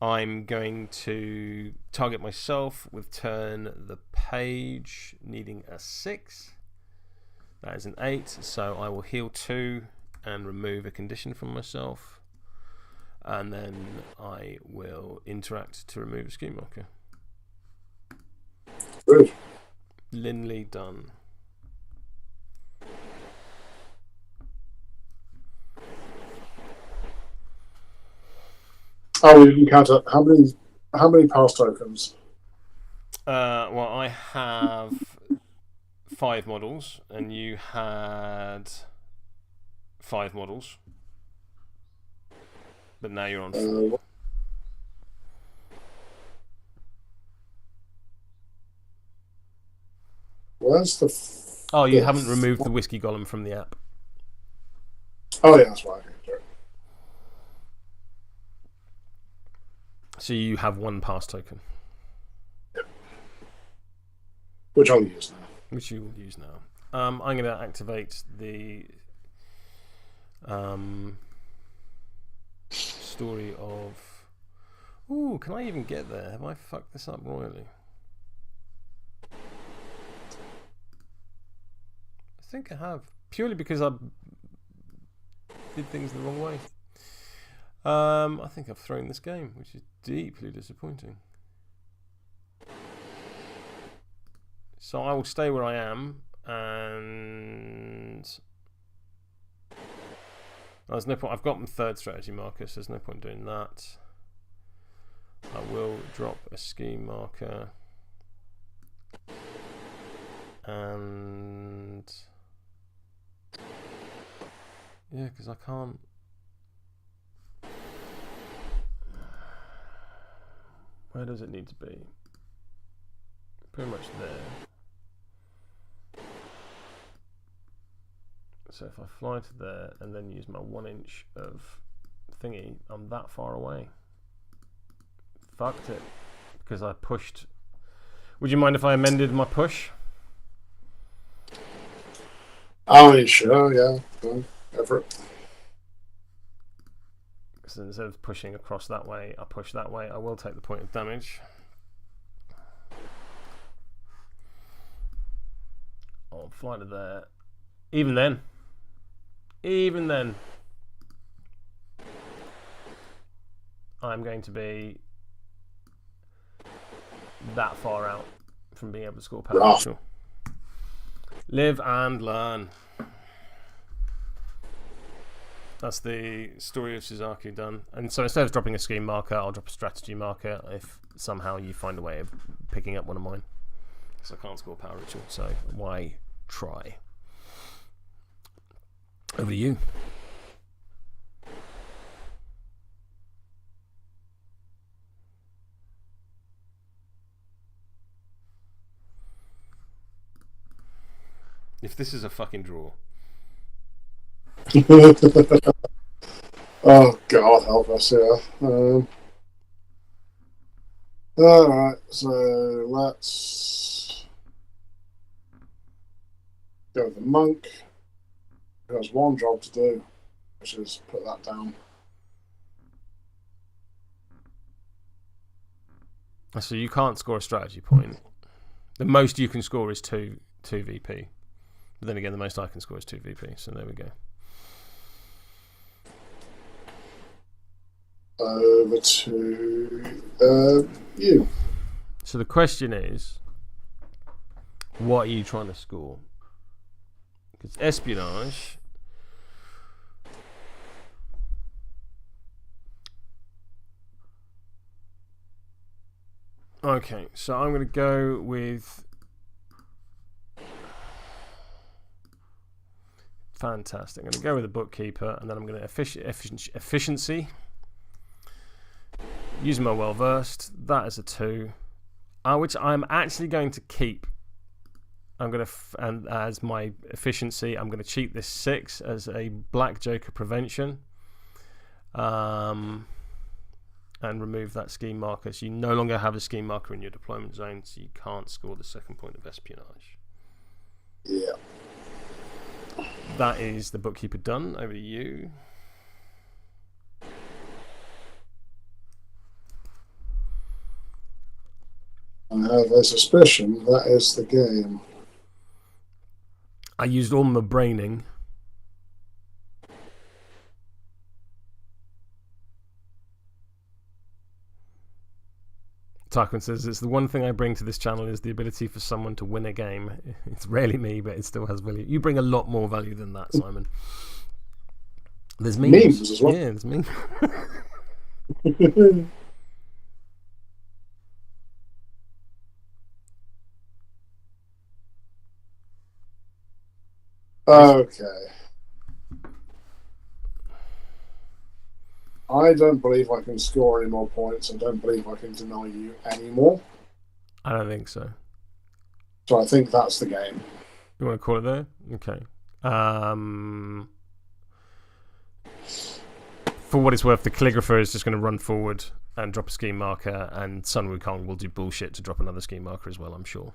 I'm going to target myself with turn the page, needing a 6. That is an 8, so I will heal 2 and remove a condition from myself. And then I will interact to remove a scheme marker.
Good.
Linley done.
Oh, we didn't count up. How many pass tokens?
Well, I have 5 models, and you had 5 models. But now you're on 4.
Where's the...
Oh, you haven't removed the Whiskey Golem from the app.
Oh, yeah, that's right.
So you have 1 pass token.
Yep. Which I'll use now.
Which you will use now. I'm going to activate the story of... Ooh, can I even get there? Have I fucked this up royally? I think I have. Purely because I did things the wrong way. I think I've thrown this game, which is deeply disappointing. So I will stay where I am, and there's no point. I've got my 3rd strategy marker, so there's no point doing that. I will drop a scheme marker, and yeah, because I can't. Where does it need to be? Pretty much there. So if I fly to there and then use my 1 inch of thingy, I'm that far away. Fucked it. Because I pushed. Would you mind if I amended my push?
Oh, sure, yeah. Go for it.
So instead of pushing across that way, I push that way. I will take the point of damage. I'll fly to there. Even then, I'm going to be that far out from being able to score potential. Live and learn. That's the story of Suzaku done. And so instead of dropping a scheme marker, I'll drop a strategy marker. If somehow you find a way of picking up one of mine. So I can't score Power Ritual, so why try? Over to you. If this is a fucking draw.
Oh, God help us here. Alright, so let's go with the monk, who has one job to do, which is put that down.
So you can't score a strategy point. The most you can score is 2 VP. But then again, the most I can score is 2 VP, so there we go.
Over to you.
So the question is, what are you trying to score? Because Espionage... Okay, so I'm going to go with... Fantastic. I'm going to go with the bookkeeper, and then I'm going to efficiency. Using my well-versed. That is a 2. Which I'm actually going to keep. I'm going to... and as my efficiency, I'm going to cheat this 6 as a Black Joker prevention. And remove that scheme marker. So you no longer have a scheme marker in your deployment zone, so you can't score the second point of espionage.
Yeah.
That is the bookkeeper done. Over to you.
I have a suspicion that is the game.
I used all my braining. Tarquin says, it's the one thing I bring to this channel is the ability for someone to win a game. It's rarely me, but it still has value. You bring a lot more value than that, Simon. There's memes
as well.
Yeah, there's memes.
Okay. I don't believe I can score any more points. I don't believe I can deny you any more.
I don't think so.
So I think that's the game.
You want to call it there? Okay. For what it's worth, the calligrapher is just going to run forward and drop a scheme marker, and Sun Wukong will do bullshit to drop another scheme marker as well, I'm sure.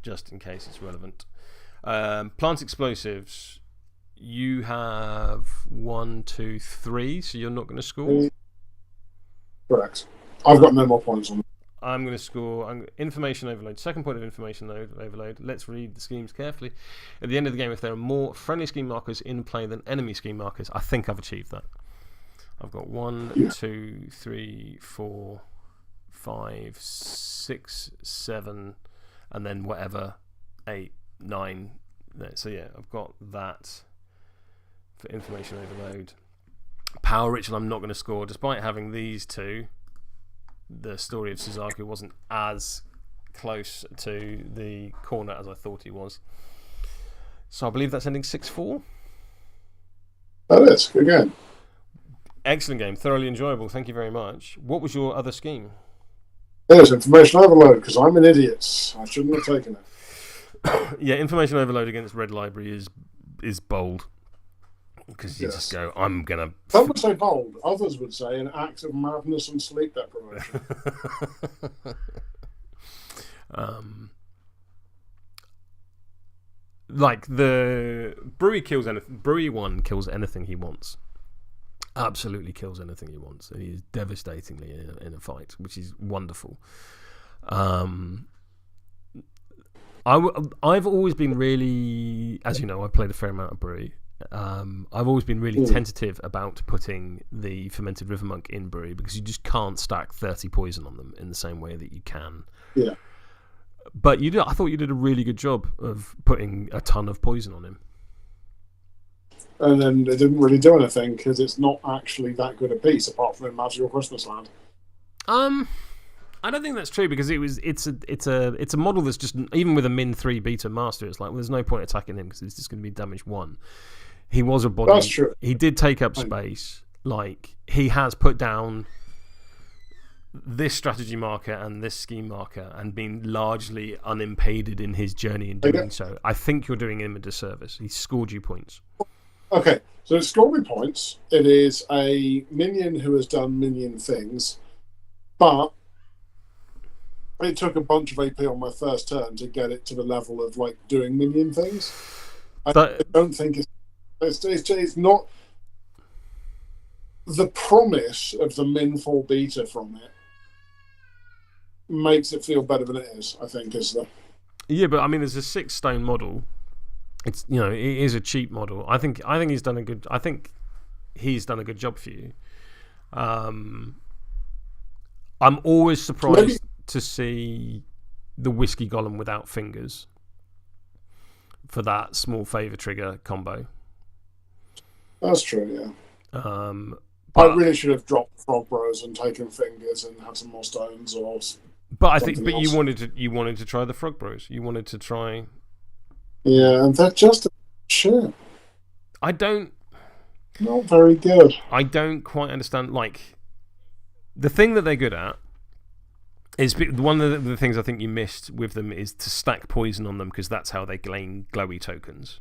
Just in case it's relevant. Plant explosives. You have 1, 2, 3, so you're not going to score?
Correct. I've got no more points on it.
I'm going to score information overload. Second point of information overload. Let's read the schemes carefully. At the end of the game, if there are more friendly scheme markers in play than enemy scheme markers, I think I've achieved that. I've got 1, 2, 3, 4, 5, 6, 7, and then whatever, 8, 9. So yeah, I've got that for information overload. Power Ritual I'm not going to score, despite having these two. The story of Suzaku wasn't as close to the corner as I thought he was. So I believe that's ending 6-4.
That is, good game.
Excellent game, thoroughly enjoyable, thank you very much. What was your other scheme?
It is information overload, because I'm an idiot. I shouldn't have taken it.
Yeah, information overload against Red Library is bold. Because you just go, I'm going to...
Some would say bold. Others would say an act of madness and sleep deprivation.
Like, the... Brewery 1 kills anything he wants. Absolutely kills anything he wants. And he is devastatingly in a fight, which is wonderful. I've always been really... As you know, I played a fair amount of Brewery. I've always been really tentative about putting the fermented river monk in brewery because you just can't stack 30 poison on them in the same way that you can.
Yeah.
But I thought you did a really good job of putting a ton of poison on him.
And then they didn't really do anything because it's not actually that good a piece apart from in Magical Christmas Land.
I don't think that's true because it's a model that's just, even with a min 3 beta master, it's like, well, there's no point attacking him because it's just going to be damage 1. He was a body.
That's true.
He did take up space. Like, he has put down this strategy marker and this scheme marker and been largely unimpeded in his journey in doing so. I think you're doing him a disservice. He scored you points.
Okay, so it scored me points. It is a minion who has done minion things, but it took a bunch of AP on my first turn to get it to the level of like doing minion things. I don't think it's not the promise of the min 4 beta from it makes it feel better than it is. I think is the
but I mean, it's a 6 stone model. It's, you know, it is a cheap model. I think he's done a good. I think he's done a good job for you. I'm always surprised to see the Whiskey Golem without fingers for that small favor trigger combo.
That's true, yeah.
But
I really should have dropped Frog Bros and taken fingers and had some more stones or.
But I think, you wanted to try the Frog Bros. You wanted to try.
Yeah, and they're just shit. Not very good.
I don't quite understand. Like, the thing that they're good at is, one of the things I think you missed with them is to stack poison on them, because that's how they gain glowy tokens.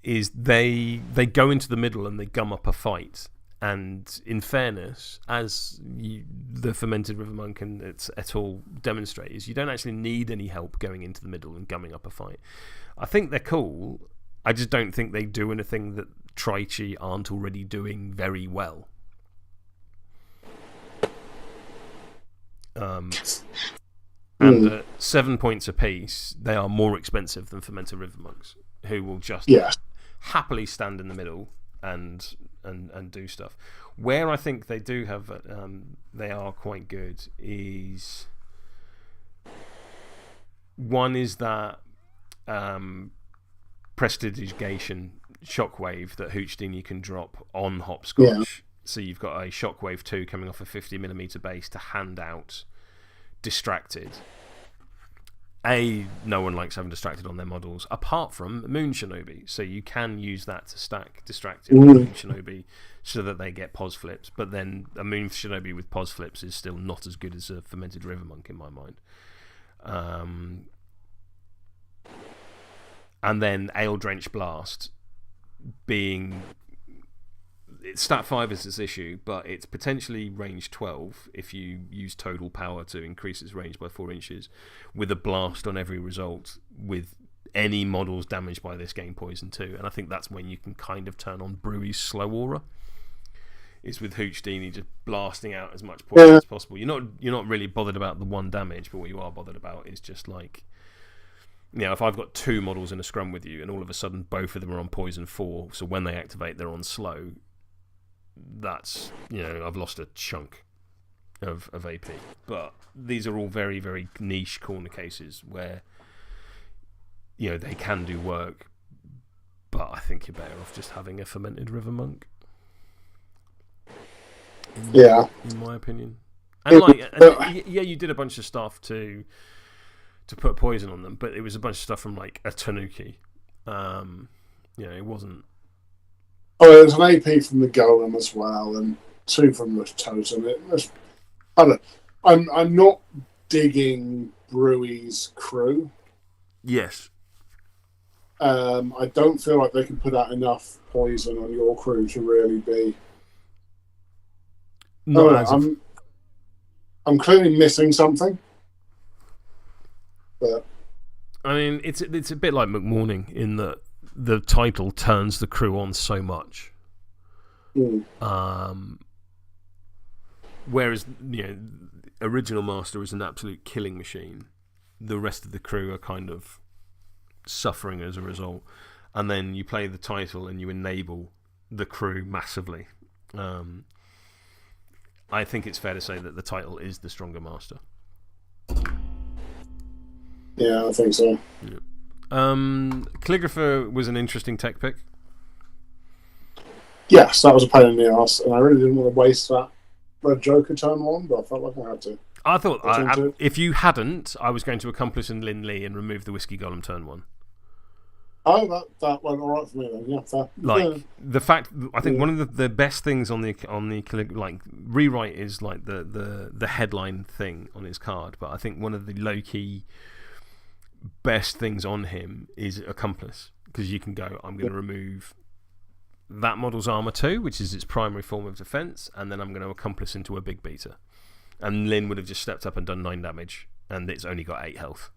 Is they go into the middle and they gum up a fight. And in fairness, as the Fermented River Monk and et al. Demonstrate, is you don't actually need any help going into the middle and gumming up a fight. I think they're cool. I just don't think they do anything that Tri-Chi aren't already doing very well. And at 7 points apiece, they are more expensive than Fermented River Monks, who will just happily stand in the middle and do stuff. Where I think they do have, they are quite good is, one is that prestidigitation shockwave that Hoochdini can drop on Hopscotch. Yeah. So you've got a shockwave 2 coming off a 50mm base to hand out Distracted. No one likes having Distracted on their models, apart from Moon Shinobi. So you can use that to stack Distracted with Moon Shinobi so that they get pos flips. But then a Moon Shinobi with pos flips is still not as good as a Fermented River Monk in my mind. And then Ale Drench Blast being... Stat 5 is this issue, but it's potentially range 12 if you use total power to increase its range by 4 inches, with a blast on every result with any models damaged by this gain poison too. And I think that's when you can kind of turn on Brewy's slow aura. It's with Hoochdini just blasting out as much poison as possible. You're not really bothered about the 1 damage, but what you are bothered about is just like, you know, if I've got 2 models in a scrum with you and all of a sudden both of them are on poison 4, so when they activate they're on slow, that's, you know, I've lost a chunk of AP. But these are all very, very niche corner cases where, you know, they can do work, but I think you're better off just having a Fermented River Monk. In my opinion. And you did a bunch of stuff to put poison on them, but it was a bunch of stuff from like a Tanuki. You know, it wasn't.
Oh, there's an AP from the Golem as well, and 2 from the Totem. I don't know. I'm not digging Brewy's crew.
Yes.
I don't feel like they can put out enough poison on your crew to really be. I'm clearly missing something. But
I mean, it's a bit like McMorning in that the title turns the crew on so much. Whereas, you know, original master is an absolute killing machine. The rest of the crew are kind of suffering as a result. And then you play the title and you enable the crew massively. I think it's fair to say that the title is the stronger master.
Yeah, I think so.
Yeah. Calligrapher was an interesting tech pick.
Yes, that was a pain in the ass, and I really didn't want to waste that Red Joker turn 1, but I felt like I had to.
I thought if you hadn't, I was going to accomplice in Lin Lee and remove the Whiskey Golem turn 1.
Oh, that went all right for me then. Yeah, fair.
The fact, I think one of the best things on the like rewrite is like the headline thing on his card, but I think one of the low key best things on him is accomplice, because you can go, I'm going to remove that model's armor 2, which is its primary form of defense, and then I'm going to accomplice into a big beater, and Lin would have just stepped up and done 9 damage, and it's only got 8 health.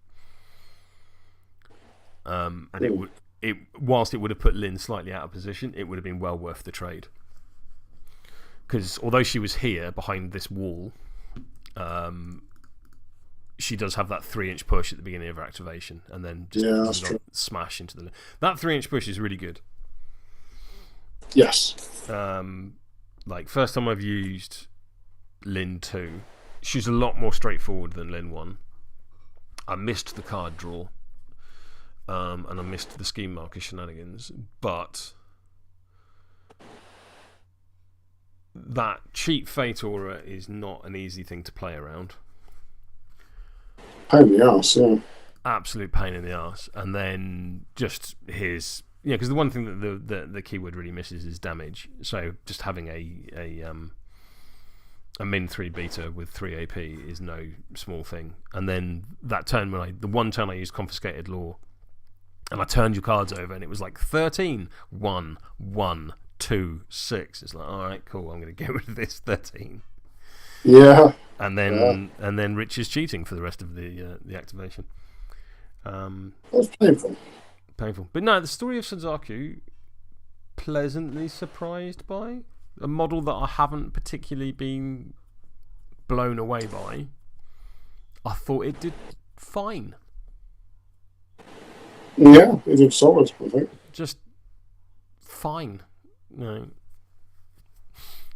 And whilst it would have put Lin slightly out of position, it would have been well worth the trade. Because although she was here behind this wall, she does have that 3-inch push at the beginning of her activation, and then just smash into the. That 3-inch push is really good.
Yes.
Like first time I've used Lin 2, she's a lot more straightforward than Lin 1. I missed the card draw. And I missed the scheme marker shenanigans, but that cheap Fate Aura is not an easy thing to play around.
Pain in the arse, yeah.
Absolute pain in the arse. And then just his, because the one thing that the keyword really misses is damage. So just having a min 3 beta with 3 AP is no small thing. And then that turn the one turn I used Confiscated Law, and I turned your cards over, and it was like 13, 1, 1, 2, 6. It's like, all right, cool. I'm going to get rid of this 13.
Yeah.
And then Rich is cheating for the rest of the activation.
That's painful.
Painful, but no. The story of Suzaku, pleasantly surprised by a model that I haven't particularly been blown away by. I thought it did fine.
Yeah, it did solid, I think.
Just fine. No.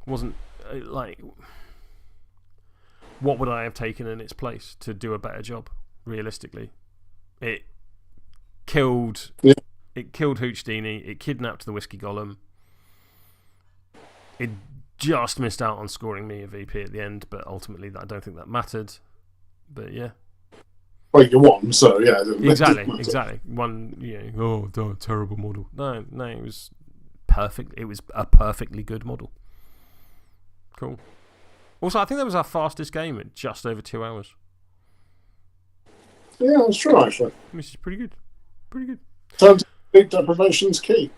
Wasn't like. What would I have taken in its place to do a better job, realistically? It killed.
Yeah.
It killed Hoochdini. It kidnapped the Whiskey Golem. It just missed out on scoring me a VP at the end, but ultimately I don't think that mattered. But yeah.
Well, you won, so yeah.
Exactly. One, terrible model. No, it was perfect. It was a perfectly good model. Cool. Also, I think that was our fastest game at just over 2 hours.
Yeah, that's true, actually.
Which is pretty good. Pretty good.
Turns out big deprivation's key.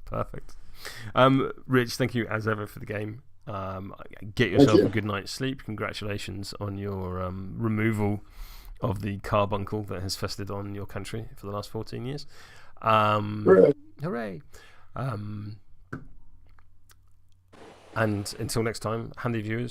Perfect. Rich, thank you as ever for the game. Get yourself a good night's sleep. Congratulations on your removal of the carbuncle that has festered on your country for the last 14 years. Hooray! And until next time, handy viewers,